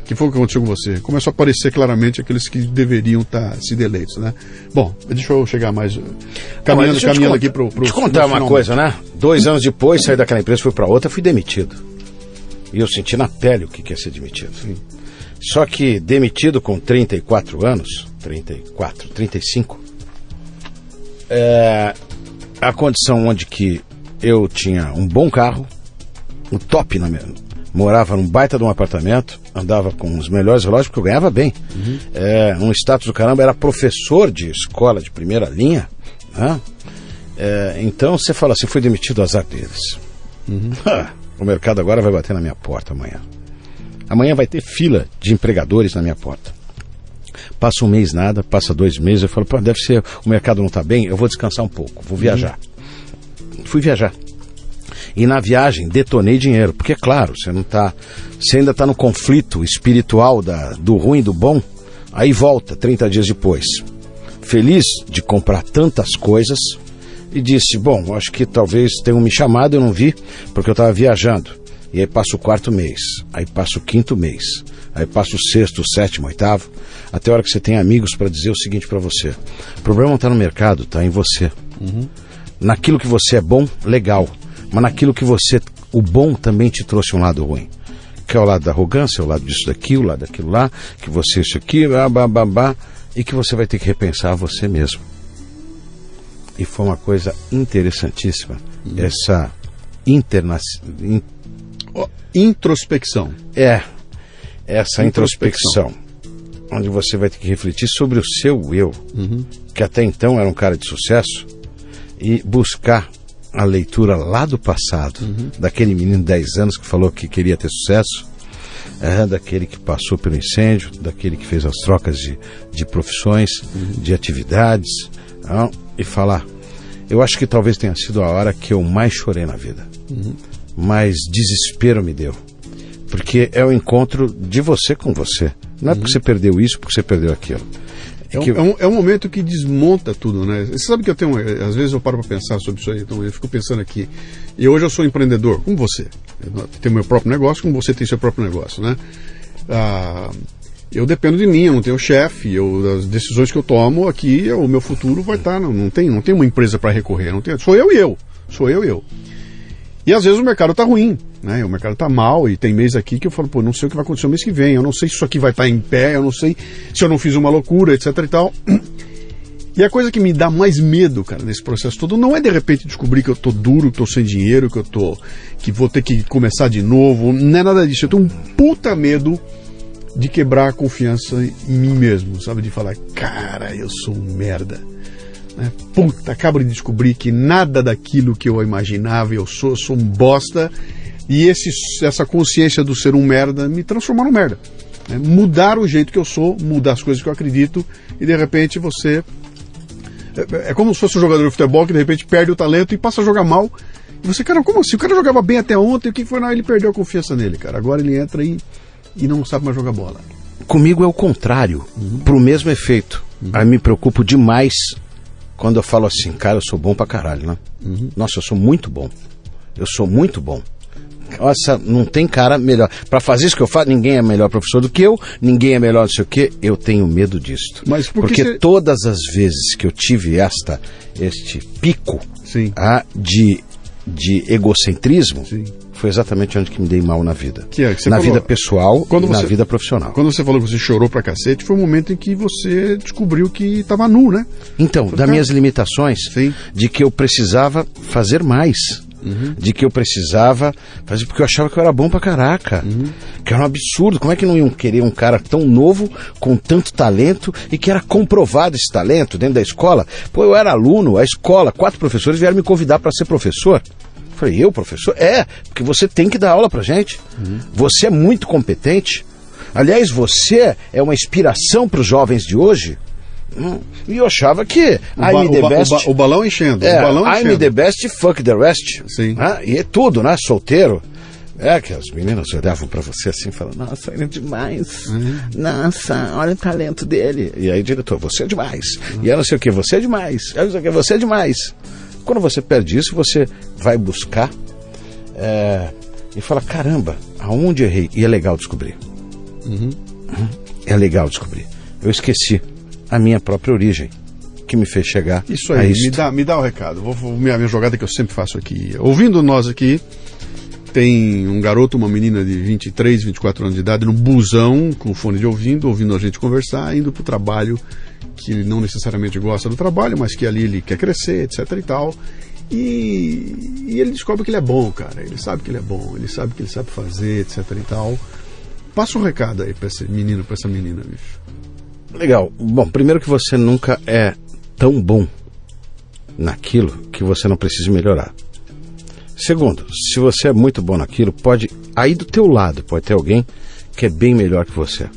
que foi o que aconteceu com você. Começou a aparecer claramente aqueles que deveriam estar sido eleitos, né? Bom, deixa eu chegar mais... Caminhando aqui pro... Deixa eu contar uma coisa, né? 2 anos depois, saí daquela empresa, fui para outra, fui demitido. E eu senti na pele o que é ser demitido. Sim. Só que demitido com 34 anos, 34, 35, a condição onde que eu tinha um bom carro, o top morava num baita de um apartamento, andava com os melhores relógios, porque eu ganhava bem. Um status do caramba, era professor de escola de primeira linha, né? Então você fala assim, fui demitido, azar deles. O mercado agora vai bater na minha porta amanhã. Amanhã vai ter fila de empregadores na minha porta. Passa um mês nada, passa 2 meses, eu falo, pô, deve ser, o mercado não está bem, eu vou descansar um pouco, vou viajar. Fui viajar. E na viagem detonei dinheiro, porque é claro, você ainda está no conflito espiritual do ruim e do bom, aí volta 30 dias depois, feliz de comprar tantas coisas, e disse, bom, acho que talvez tenham me chamado, eu não vi, porque eu estava viajando. E aí passa o 4º mês, aí passa o 5º mês, aí passa o 6º, o 7º, o 8º, até a hora que você tem amigos para dizer o seguinte para você: o problema não está no mercado, está em você. Naquilo que você é bom, legal, mas naquilo que o bom também te trouxe um lado ruim, que é o lado da arrogância, o lado disso daqui, o lado daquilo lá, que você isso aqui, e que você vai ter que repensar você mesmo. E foi uma coisa interessantíssima, essa introspecção. Essa introspecção, onde você vai ter que refletir sobre o seu eu, que até então era um cara de sucesso, e buscar a leitura lá do passado, daquele menino de 10 anos que falou que queria ter sucesso, daquele que passou pelo incêndio, daquele que fez as trocas de profissões, de atividades, e falar, eu acho que talvez tenha sido a hora que eu mais chorei na vida, mais desespero me deu, porque é o encontro de você com você, não é porque você perdeu isso, porque você perdeu aquilo. É um momento que desmonta tudo, né? Você sabe que eu tenho, às vezes eu paro para pensar sobre isso aí, então eu fico pensando aqui, e hoje eu sou empreendedor, como você, eu tenho meu próprio negócio, como você tem seu próprio negócio, né? Eu dependo de mim, eu não tenho chefe, as decisões que eu tomo aqui, o meu futuro vai estar, não tem uma empresa para recorrer, sou eu e eu. E às vezes o mercado está ruim, né? O mercado está mal e tem mês aqui que eu falo, pô, não sei o que vai acontecer no mês que vem, eu não sei se isso aqui vai estar em pé, eu não sei se eu não fiz uma loucura, etc e tal. E a coisa que me dá mais medo, cara, nesse processo todo, não é de repente descobrir que eu tô duro, que tô sem dinheiro, que vou ter que começar de novo, não é nada disso. Eu tenho um puta medo de quebrar a confiança em mim mesmo, sabe? De falar, cara, eu sou um merda. Puta, acabo de descobrir que nada daquilo que eu imaginava eu sou um bosta, e essa consciência do ser um merda me transformar num merda, né? Mudar o jeito que eu sou, mudar as coisas que eu acredito, e de repente você é como se fosse um jogador de futebol que de repente perde o talento e passa a jogar mal, e você, cara, como assim? O cara jogava bem até ontem, o que foi? Não, ele perdeu a confiança nele, cara, agora ele entra e não sabe mais jogar bola. Comigo é o contrário, pro mesmo efeito. Aí me preocupo demais quando eu falo assim, cara, eu sou bom pra caralho, né? Nossa, eu sou muito bom. Nossa, não tem cara melhor. Pra fazer isso que eu faço, ninguém é melhor professor do que eu, ninguém é melhor não sei o que, eu tenho medo disto. Mas porque todas as vezes que eu tive este pico de egocentrismo, foi exatamente onde que me dei mal na vida. Na vida pessoal e na vida profissional. Quando você falou que você chorou pra cacete, foi o momento em que você descobriu que estava nu, né? Então, das minhas limitações, de que eu precisava fazer mais. De que eu precisava fazer, porque eu achava que eu era bom pra caraca, que era um absurdo. Como é que não iam querer um cara tão novo, com tanto talento, e que era comprovado esse talento dentro da escola? Pô, eu era aluno, a escola, 4 professores vieram me convidar para ser professor. Falei, eu, professor? Porque você tem que dar aula pra gente. Você é muito competente. Aliás, você é uma inspiração para os jovens de hoje. E eu achava que I'm the best. O balão enchendo. I'm the best, fuck the rest. Sim. E é tudo, né? Solteiro. Que as meninas olhavam pra você assim e falavam, nossa, ele é demais. Nossa, olha o talento dele. E aí, diretor, você é demais. E eu não sei o que, você é demais. Eu não sei o que, você é demais. Quando você perde isso, você vai buscar e fala, caramba, aonde eu errei? E é legal descobrir. É legal descobrir. Eu esqueci a minha própria origem, que me fez chegar isso aí, me dá o recado. Minha jogada que eu sempre faço aqui. Ouvindo nós aqui, tem um garoto, uma menina de 23, 24 anos de idade, no busão, com fone de ouvindo a gente conversar, indo pro trabalho, que ele não necessariamente gosta do trabalho, mas que ali ele quer crescer, etc e tal. E ele descobre que ele é bom, cara. Ele sabe que ele é bom, ele sabe que ele sabe fazer, etc e tal. Passa um recado aí pra esse menino, pra essa menina, bicho. Legal. Bom, primeiro que você nunca é tão bom naquilo que você não precisa melhorar. Segundo, se você é muito bom naquilo, pode, aí do teu lado, pode ter alguém que é bem melhor que você.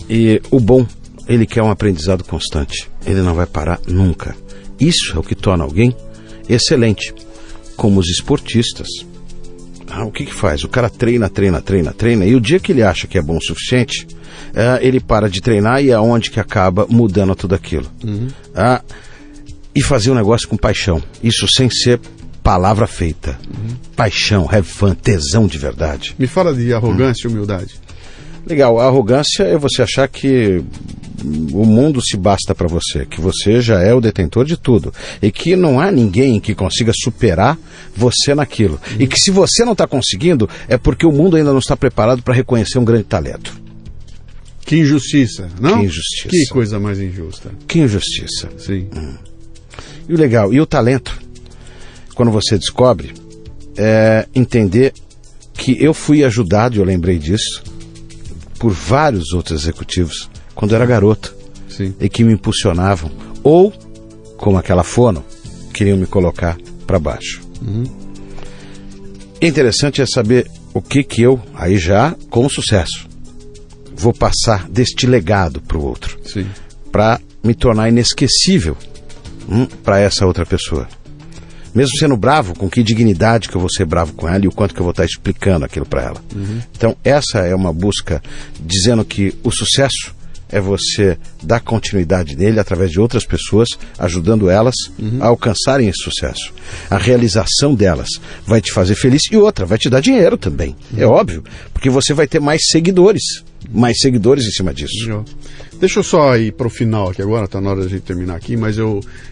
E o bom, ele quer um aprendizado constante. Ele não vai parar nunca. Isso é o que torna alguém excelente. Como os esportistas. O que faz? O cara treina, e o dia que ele acha que é bom o suficiente, ele para de treinar e é onde que acaba mudando tudo aquilo. E fazer um negócio com paixão. Isso sem ser palavra feita. Paixão, have fun, tesão de verdade. Me fala de arrogância e humildade. Legal, a arrogância é você achar que o mundo se basta para você, que você já é o detentor de tudo e que não há ninguém que consiga superar você naquilo. E que se você não está conseguindo, é porque o mundo ainda não está preparado para reconhecer um grande talento. Que injustiça, não? Que injustiça. Que coisa mais injusta. Que injustiça. Sim. E o legal, e o talento, quando você descobre, é entender que eu fui ajudado, e eu lembrei disso, por vários outros executivos, quando eu era garoto. Sim. E que me impulsionavam, ou, como aquela fono, queriam me colocar para baixo. Interessante é saber o que eu, aí já com sucesso, vou passar deste legado para o outro, para me tornar inesquecível para essa outra pessoa. Mesmo sendo bravo, com que dignidade que eu vou ser bravo com ela e o quanto que eu vou estar explicando aquilo para ela. Então essa é uma busca dizendo que o sucesso é você dar continuidade nele através de outras pessoas, ajudando elas a alcançarem esse sucesso. A realização delas vai te fazer feliz e outra, vai te dar dinheiro também. É óbvio, porque você vai ter mais seguidores em cima disso. Deixa eu só ir para o final aqui agora, tá na hora da gente terminar aqui, mas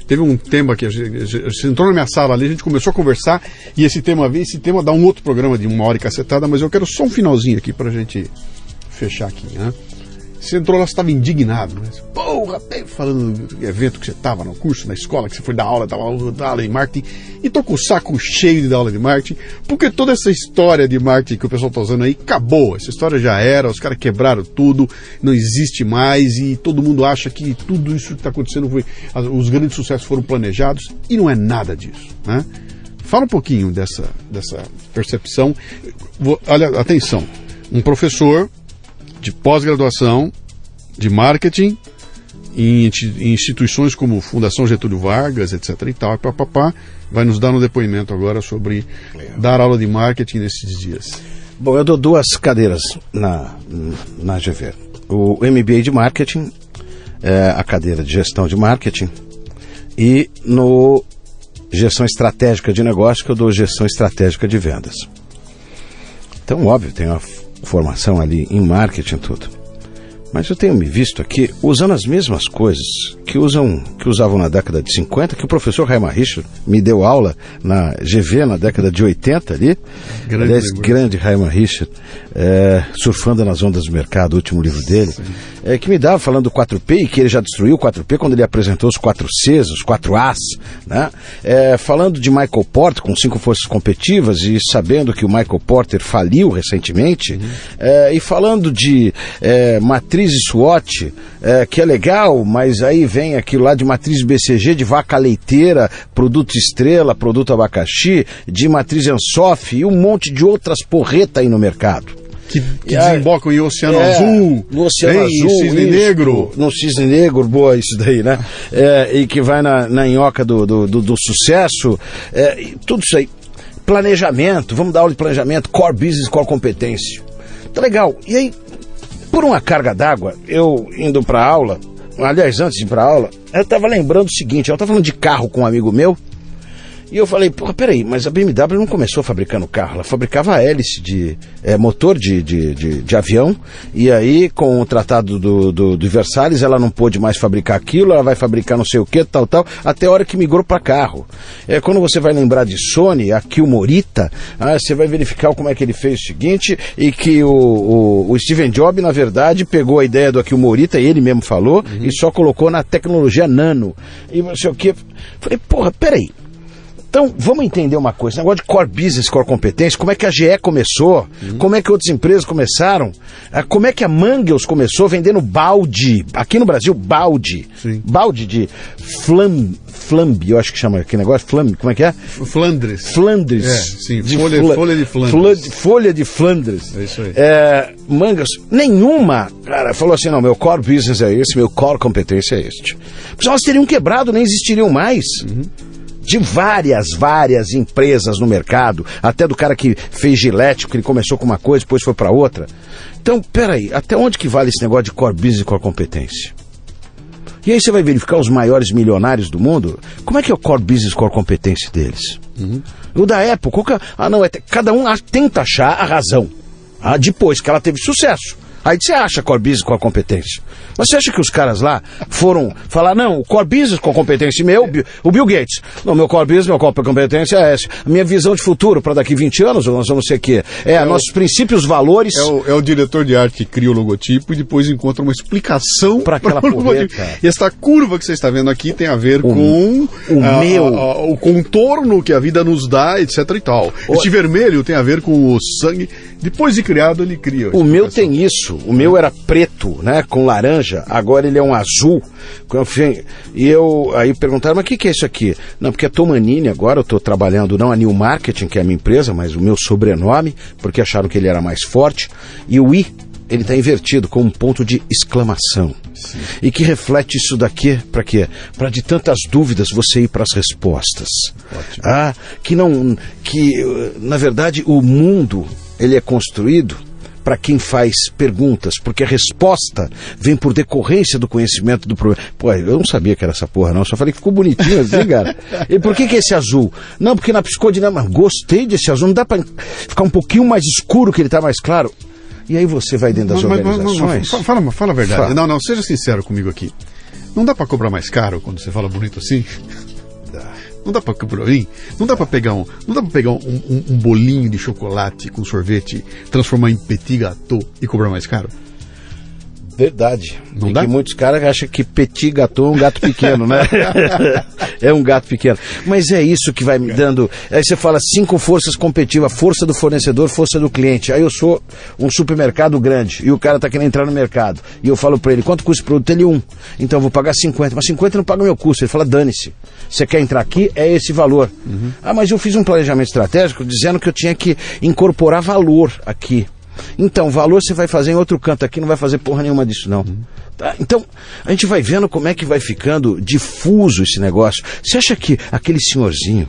teve um tema que você entrou na minha sala ali, a gente começou a conversar e esse tema dá um outro programa de 1 hora e cacetada, mas eu quero só um finalzinho aqui pra gente fechar aqui, né? Você entrou lá, você estava indignado, né? Porra, falando do evento que você estava no curso, na escola, que você foi dar aula de marketing, e tô com o saco cheio de dar aula de marketing, porque toda essa história de marketing que o pessoal está usando aí, acabou. Essa história já era, os caras quebraram tudo, não existe mais, e todo mundo acha que tudo isso que está acontecendo os grandes sucessos foram planejados, e não é nada disso, né? Fala um pouquinho dessa percepção. Olha, atenção, um professor de pós-graduação de marketing em instituições como Fundação Getúlio Vargas, etc. e tal, vai nos dar um depoimento agora sobre dar aula de marketing nesses dias. Bom, eu dou 2 cadeiras na GV. O MBA de marketing, a cadeira de gestão de marketing, e no gestão estratégica de negócio, que eu dou gestão estratégica de vendas. Então, óbvio, tem uma formação ali em marketing e tudo. Mas eu tenho me visto aqui usando as mesmas coisas que usavam na década de 50, que o professor Raimar Richard me deu aula na GV na década de 80 ali. Grande Raimar Richard, Surfando nas Ondas do Mercado, o último livro dele, que me dava falando do 4P, e que ele já destruiu o 4P quando ele apresentou os 4Cs, os 4As, né? Falando de Michael Porter com 5 forças competitivas, e sabendo que o Michael Porter faliu recentemente, e falando de matriz SWOT, que é legal, mas aí vem aquilo lá de matriz BCG, de vaca leiteira, produto estrela, produto abacaxi, de matriz Ansoff e um monte de outras porretas aí no mercado. Que desembocam em Oceano Azul, no Oceano Azul, Cisne Negro. No Cisne Negro, boa isso daí, né? E que vai na nhoca do sucesso, tudo isso aí. Planejamento, vamos dar aula de planejamento, core business, core competência. Tá legal. E aí, por uma carga d'água, eu indo pra aula, aliás, antes de ir pra aula, eu tava lembrando o seguinte, eu tava falando de carro com um amigo meu, e eu falei, porra, peraí, mas a BMW não começou fabricando carro, ela fabricava a hélice de motor de avião, e aí com o tratado do Versalhes ela não pôde mais fabricar aquilo, ela vai fabricar não sei o que, tal, até a hora que migrou para carro. Quando você vai lembrar de Sony, Akio Morita, você vai verificar como é que ele fez o seguinte, e que o Steven Jobs, na verdade, pegou a ideia do Akio Morita, e ele mesmo falou, e só colocou na tecnologia nano, e não sei o que. Falei, porra, peraí. Então, vamos entender uma coisa, esse negócio de core business, core competência, como é que a GE começou, como é que outras empresas começaram, como é que a Mangels começou vendendo balde, aqui no Brasil, balde, Sim. balde de flambe, eu acho que chama aquele negócio, flambe, como é que é? Flandres. Flandres. Sim, folha de Flandres. Folha de Flandres. É isso aí. Mangels, nenhuma, cara, falou assim, não, meu core business é esse, meu core competência é este. Porque elas teriam quebrado, nem existiriam mais. De várias empresas no mercado, até do cara que fez Gillette, que ele começou com uma coisa, depois foi para outra. Então, peraí, até onde que vale esse negócio de core business e core competência? E aí você vai verificar os maiores milionários do mundo, como é que é o core business, core competência deles? O da Apple, cada um tenta achar a razão, depois que ela teve sucesso. Aí você acha core business com a competência. Mas você acha que os caras lá foram falar, não, o core business com a competência meu, o Bill Gates. Não, meu core business, meu core competência é esse. A minha visão de futuro para daqui 20 anos, nós vamos ser o quê? Nossos princípios, valores. É o diretor de arte que cria o logotipo e depois encontra uma explicação para aquela porreta. E esta curva que você está vendo aqui tem a ver com o contorno que a vida nos dá, etc e tal. Este vermelho tem a ver com o sangue. Depois de criado, ele cria. O meu tem isso. O meu era preto, né, com laranja. Agora ele é um azul. E aí perguntaram, mas o que é isso aqui? Não, porque é Tomanini agora. Eu estou trabalhando não a New Marketing, que é a minha empresa, mas o meu sobrenome, porque acharam que ele era mais forte. E o I, ele está invertido com um ponto de exclamação. Sim. E que reflete isso daqui para quê? Para de tantas dúvidas você ir para as respostas. Ótimo. Que na verdade o mundo ele é construído para quem faz perguntas, porque a resposta vem por decorrência do conhecimento do problema. Pô, eu não sabia que era essa porra, não. Só falei que ficou bonitinho assim, cara. E por que é esse azul? Não, porque na psicodinâmica, gostei desse azul. Não dá para ficar um pouquinho mais escuro, que ele tá mais claro? E aí você vai dentro das organizações... Fala a verdade. Não, seja sincero comigo aqui. Não dá para cobrar mais caro quando você fala bonito assim? Não dá pra pegar um bolinho de chocolate com sorvete, transformar em petit gâteau e cobrar mais caro? Verdade. Não dá? Que muitos caras acham que petit gâteau é um gato pequeno, né? É um gato pequeno. Mas é isso que vai me dando... Aí você fala 5 forças competitivas, força do fornecedor, força do cliente. Aí eu sou um supermercado grande e o cara tá querendo entrar no mercado. E eu falo pra ele, quanto custa o produto? Ele 1. Então eu vou pagar 50. Mas 50 não paga o meu custo. Ele fala, dane-se. Você quer entrar aqui? É esse valor. Mas eu fiz um planejamento estratégico dizendo que eu tinha que incorporar valor aqui. Então, valor você vai fazer em outro canto, aqui não vai fazer porra nenhuma disso, não. Tá? Então, a gente vai vendo como é que vai ficando difuso esse negócio. Você acha que aquele senhorzinho,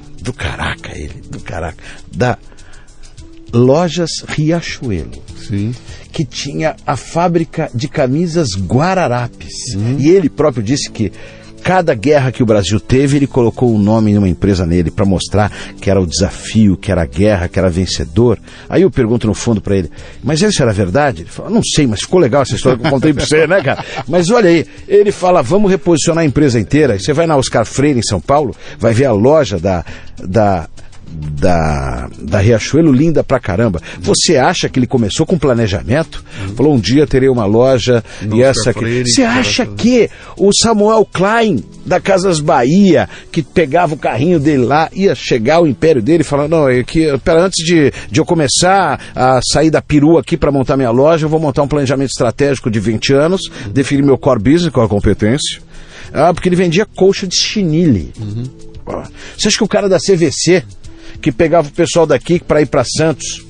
da Lojas Riachuelo, sim, que tinha a fábrica de camisas Guararapes, e ele próprio disse que cada guerra que o Brasil teve, ele colocou o nome de uma empresa nele para mostrar que era o desafio, que era a guerra, que era vencedor. Aí eu pergunto no fundo para ele, mas isso era verdade? Ele fala, não sei, mas ficou legal essa história que eu contei para você, né, cara? Mas olha aí, ele fala, vamos reposicionar a empresa inteira. Você vai na Oscar Freire em São Paulo, vai ver a loja da Riachuelo linda pra caramba. Você acha que ele começou com planejamento? Falou, um dia terei uma loja e essa aqui. Você acha que o Samuel Klein da Casas Bahia, que pegava o carrinho dele lá, ia chegar ao império dele e falar, não, antes de eu começar a sair da perua aqui para montar minha loja, eu vou montar um planejamento estratégico de 20 anos, definir meu core business, qual a competência. Porque ele vendia colcha de chinile. Você acha que o cara da CVC, que pegava o pessoal daqui para ir para Santos,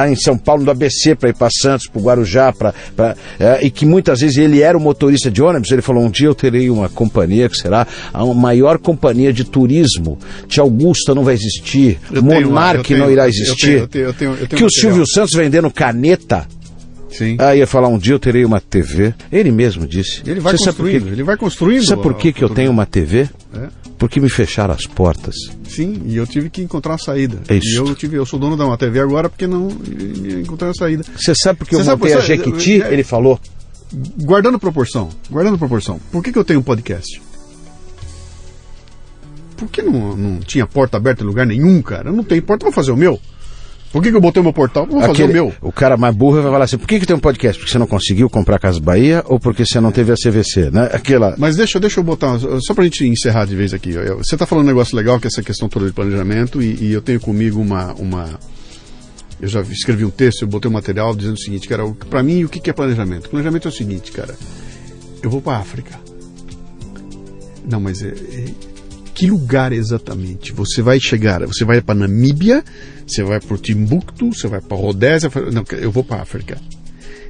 em São Paulo, do ABC, para ir para Santos, para o Guarujá, e que muitas vezes ele era o motorista de ônibus, ele falou, um dia eu terei uma companhia que será a maior companhia de turismo, Tia Augusta não vai existir, Monark não irá existir, que o Silvio Santos vendendo caneta. Sim. Aí ia falar, um dia eu terei uma TV. Ele mesmo disse. Ele vai construindo. Sabe por que eu tenho uma TV? Porque me fecharam as portas. Sim, e eu tive que encontrar uma saída. É isso. E eu sou dono de uma TV agora porque não encontrei uma saída. Você sabe porque eu montei a Jequiti? Ele falou. Guardando proporção. Por que eu tenho um podcast? Porque não tinha porta aberta em lugar nenhum, cara. Eu não tenho porta, vou fazer o meu. Por que eu botei o meu portal? Vou fazer o meu. O cara mais burro vai falar assim, por que tem um podcast? Porque você não conseguiu comprar Casa Bahia ou porque você não teve a CVC, né? Mas deixa eu botar, só pra gente encerrar de vez aqui. Você tá falando um negócio legal, que é essa questão toda de planejamento, e eu tenho comigo eu já escrevi um texto, eu botei um material dizendo o seguinte, cara, pra mim, o que é planejamento? Planejamento é o seguinte, cara, eu vou pra África. Não, mas que lugar exatamente? Você vai chegar, você vai para Namíbia, você vai para o Timbuktu, você vai para Rodésia, não, eu vou para a África,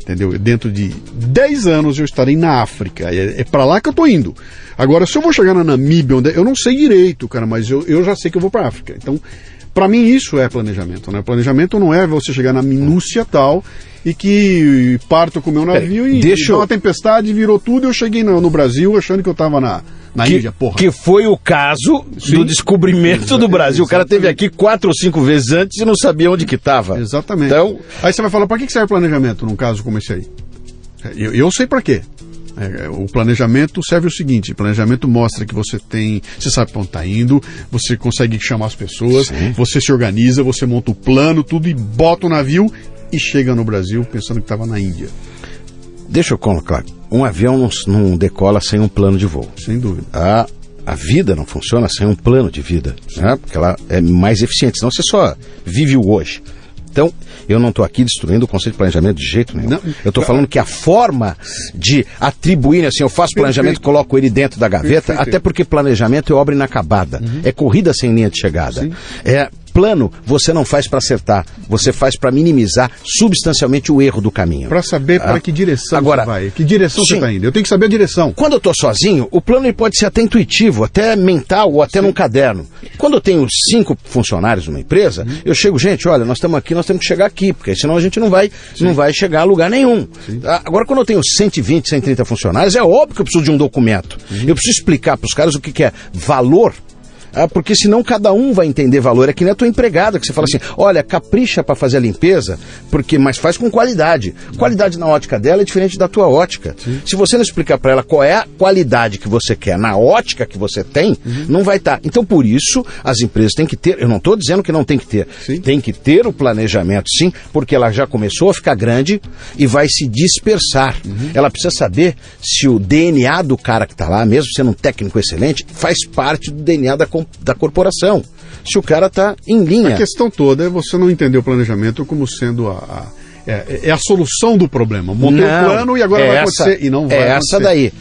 entendeu? Dentro de 10 anos eu estarei na África, é para lá que eu tô indo. Agora, se eu vou chegar na Namíbia, eu não sei direito, cara, mas eu já sei que eu vou para a África. Então, para mim isso é planejamento, né? Planejamento não é você chegar na minúcia tal e que parto com o meu navio e deu uma tempestade, virou tudo, e eu cheguei no Brasil achando que eu tava na Índia, porra. Que foi o caso do descobrimento do Brasil. O cara esteve aqui 4 ou 5 vezes antes e não sabia onde que estava. Exatamente. Então, aí você vai falar, para que serve planejamento num caso como esse aí? Eu sei para quê. O planejamento serve o seguinte: o planejamento mostra que você sabe para onde está indo, você consegue chamar as pessoas, sim, você se organiza, você monta o plano, tudo, e bota o navio e chega no Brasil pensando que estava na Índia. Deixa eu colocar, um avião não decola sem um plano de voo. Sem dúvida. A vida não funciona sem um plano de vida, né? Porque ela é mais eficiente, senão você só vive o hoje. Então, eu não estou aqui destruindo o conceito de planejamento de jeito nenhum. Não, eu estou falando que a forma de atribuir, assim, eu faço planejamento, coloco ele dentro da gaveta, até porque planejamento é obra inacabada, é corrida sem linha de chegada. Sim. Plano você não faz para acertar, você faz para minimizar substancialmente o erro do caminho. Para saber para que direção você vai, que direção você está indo. Eu tenho que saber a direção. Quando eu estou sozinho, o plano ele pode ser até intuitivo, até mental ou até num caderno. Quando eu tenho 5 funcionários numa empresa, eu chego, gente, olha, nós estamos aqui, nós temos que chegar aqui, porque senão a gente não vai chegar a lugar nenhum. Agora, quando eu tenho 120, 130 funcionários, é óbvio que eu preciso de um documento. Eu preciso explicar para os caras o que é valor. Porque senão cada um vai entender valor. É que nem a tua empregada, que você fala assim, olha, capricha para fazer a limpeza, mas faz com qualidade. Qualidade na ótica dela é diferente da tua ótica. Sim. Se você não explicar para ela qual é a qualidade que você quer na ótica que você tem, não vai estar. Então, por isso, as empresas têm que ter, eu não estou dizendo que não tem que ter, tem que ter o planejamento, sim, porque ela já começou a ficar grande e vai se dispersar. Ela precisa saber se o DNA do cara que está lá, mesmo sendo um técnico excelente, faz parte do DNA da corporação, se o cara está em linha. A questão toda é você não entender o planejamento como sendo a solução do problema. Montei o plano e agora vai acontecer. E não vai acontecer. Essa daí.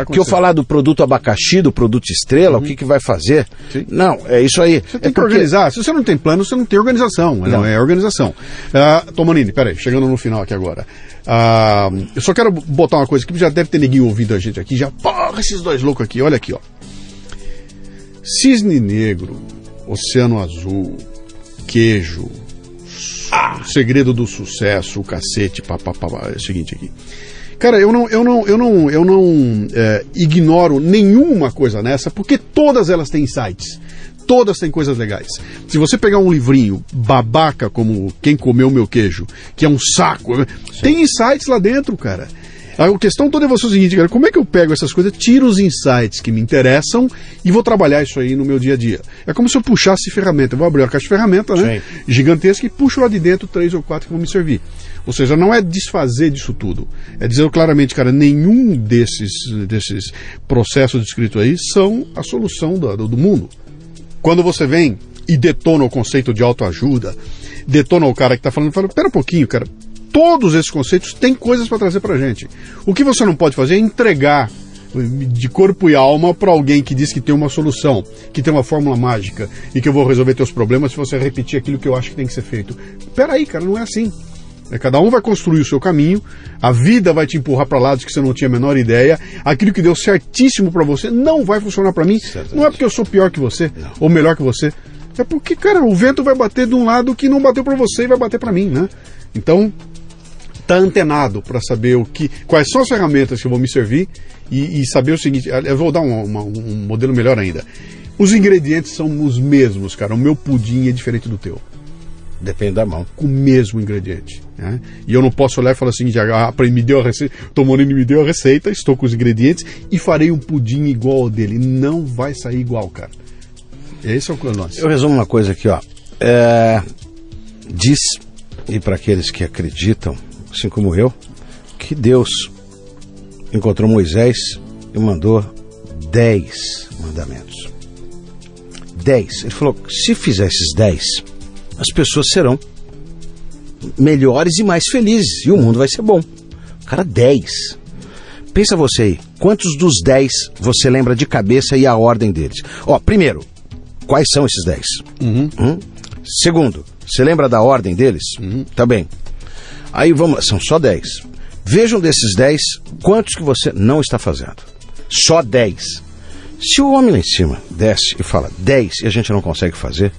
Que eu falar do produto abacaxi, do produto estrela, o que vai fazer? Sim. Não, é isso aí. Você tem que organizar. Se você não tem plano, você não tem organização. Não é organização. Tomanini, peraí, chegando no final aqui agora. Eu só quero botar uma coisa que já deve ter ninguém ouvido a gente aqui. Porra, esses dois loucos aqui, olha aqui, ó. Cisne negro, oceano azul, queijo, segredo do sucesso, o cacete, papapá, é o seguinte aqui. Cara, eu não ignoro nenhuma coisa nessa, porque todas elas têm insights. Todas têm coisas legais. Se você pegar um livrinho babaca como Quem Comeu Meu Queijo, que é um saco, tem insights lá dentro, cara. A questão toda é você o seguinte, cara, como é que eu pego essas coisas, tiro os insights que me interessam e vou trabalhar isso aí no meu dia a dia? É como se eu puxasse ferramenta, eu vou abrir uma caixa de ferramenta, né, gigantesca, e puxo lá de dentro 3 ou 4 que vão me servir. Ou seja, não é desfazer disso tudo, é dizer claramente, cara, nenhum desses processos descritos aí são a solução do mundo. Quando você vem e detona o conceito de autoajuda, detona o cara que está falando, fala, pera um pouquinho, cara, todos esses conceitos têm coisas para trazer para a gente. O que você não pode fazer é entregar de corpo e alma para alguém que diz que tem uma solução, que tem uma fórmula mágica e que eu vou resolver teus problemas se você repetir aquilo que eu acho que tem que ser feito. Peraí, cara, não é assim. Cada um vai construir o seu caminho, a vida vai te empurrar para lados que você não tinha a menor ideia, aquilo que deu certíssimo para você não vai funcionar para mim. Certamente. Não é porque eu sou pior que você, ou melhor que você, é porque, cara, o vento vai bater de um lado que não bateu para você e vai bater para mim, né? Então, tá antenado para saber quais são as ferramentas que vão me servir e saber o seguinte, eu vou dar um modelo melhor ainda. Os ingredientes são os mesmos, cara, o meu pudim é diferente do teu. Depende da mão. Com o mesmo ingrediente, né? E eu não posso olhar e falar assim, me deu a receita, Tomanini me deu a receita, estou com os ingredientes e farei um pudim igual ao dele. Não vai sair igual, cara. Esse é o lance. Eu resumo uma coisa aqui, ó. diz, e para aqueles que acreditam, assim como eu, que Deus encontrou Moisés e mandou 10 mandamentos. 10. Ele falou, se fizer esses 10, as pessoas serão melhores e mais felizes, e o mundo vai ser bom. Cara, 10. Pensa você aí, quantos dos 10 você lembra de cabeça e a ordem deles? Primeiro, quais são esses 10? Segundo, você lembra da ordem deles? Tá bem. Aí vamos lá, são só 10. Vejam desses 10, quantos que você não está fazendo. Só 10. Se o homem lá em cima desce e fala 10 e a gente não consegue fazer,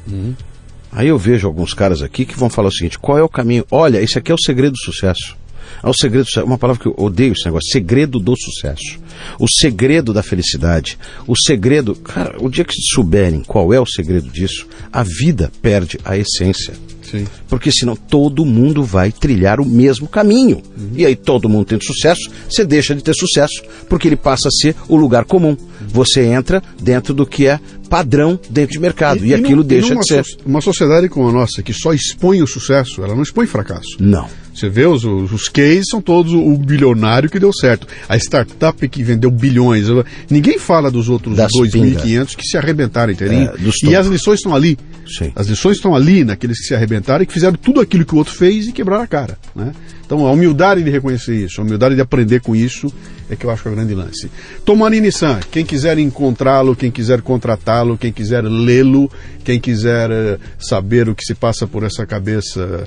aí eu vejo alguns caras aqui que vão falar o seguinte, qual é o caminho? Olha, esse aqui é o segredo do sucesso. É o segredo, uma palavra que eu odeio esse negócio, segredo do sucesso. O segredo da felicidade. O segredo, cara, o dia que souberem qual é o segredo disso, a vida perde a essência. Sim. Porque senão todo mundo vai trilhar o mesmo caminho. E aí todo mundo tendo sucesso, você deixa de ter sucesso, porque ele passa a ser o lugar comum. Você entra dentro do que é padrão dentro de mercado, e aquilo deixa de ser. Uma sociedade como a nossa, que só expõe o sucesso, ela não expõe fracasso. Não. Você vê, os cases são todos o bilionário que deu certo. A startup que vendeu bilhões. Ninguém fala dos outros 2.500 que se arrebentaram inteirinho. E as lições estão ali. Sim. As lições estão ali naqueles que se arrebentaram e que fizeram tudo aquilo que o outro fez e quebraram a cara, né? Então a humildade de reconhecer isso, a humildade de aprender com isso é que eu acho que é o grande lance. Tomanini-san, quem quiser encontrá-lo, quem quiser contratá-lo, quem quiser lê-lo, quem quiser saber o que se passa por essa cabeça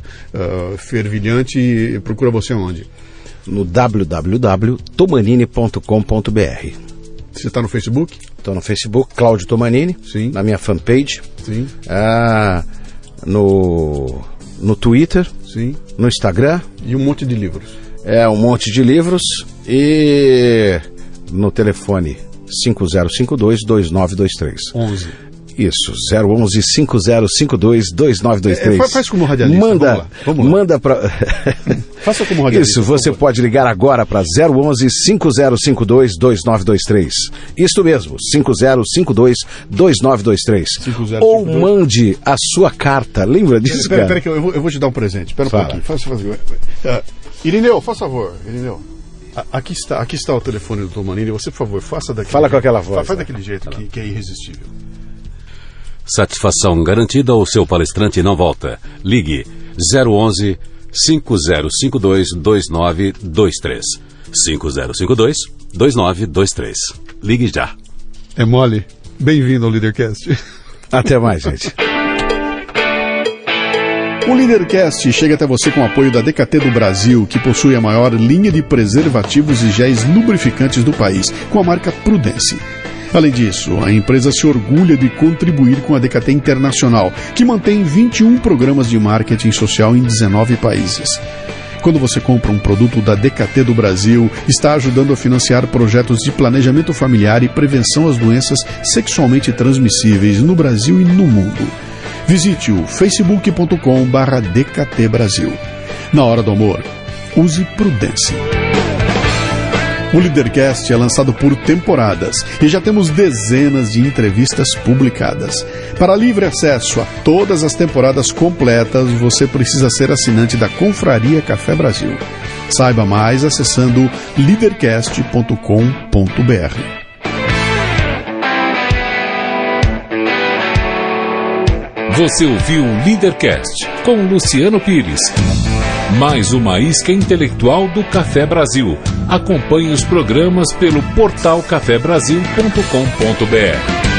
fervilhante, procura você onde? No www.tomanini.com.br. Você está no Facebook? Estou no Facebook, Cláudio Tomanini. Sim. Na minha fanpage. Sim. No Twitter. Sim. No Instagram. E um monte de livros. Um monte de livros. E no telefone 5052-2923. 11. Isso, 011-5052-2923. Faz como radialista. Vamos lá. Manda para... Faça como radialista. Isso, você pode ligar agora para 011-5052-2923. Isso mesmo, 5052-2923. Ou mande a sua carta. Lembra disso, cara? Pera que eu vou te dar um presente. Espera um pouquinho. Irineu, faz favor. Irineu. Aqui está o telefone do Tomanini. Você, por favor, faça daquele... Fala com aquela voz. Faz daquele jeito que é irresistível. Satisfação garantida ou seu palestrante não volta. Ligue 011 5052-2923. 5052-2923. Ligue já. É mole. Bem-vindo ao Leadercast. Até mais, gente. O Leadercast chega até você com o apoio da DKT do Brasil, que possui a maior linha de preservativos e géis lubrificantes do país, com a marca Prudence. Além disso, a empresa se orgulha de contribuir com a DKT Internacional, que mantém 21 programas de marketing social em 19 países. Quando você compra um produto da DKT do Brasil, está ajudando a financiar projetos de planejamento familiar e prevenção às doenças sexualmente transmissíveis no Brasil e no mundo. Visite o facebook.com/DKT Brasil. Na hora do amor, use Prudência. O Leadercast é lançado por temporadas e já temos dezenas de entrevistas publicadas. Para livre acesso a todas as temporadas completas, você precisa ser assinante da Confraria Café Brasil. Saiba mais acessando leadercast.com.br. Você ouviu o Leadercast com Luciano Pires. Mais uma isca intelectual do Café Brasil. Acompanhe os programas pelo portal cafebrasil.com.br.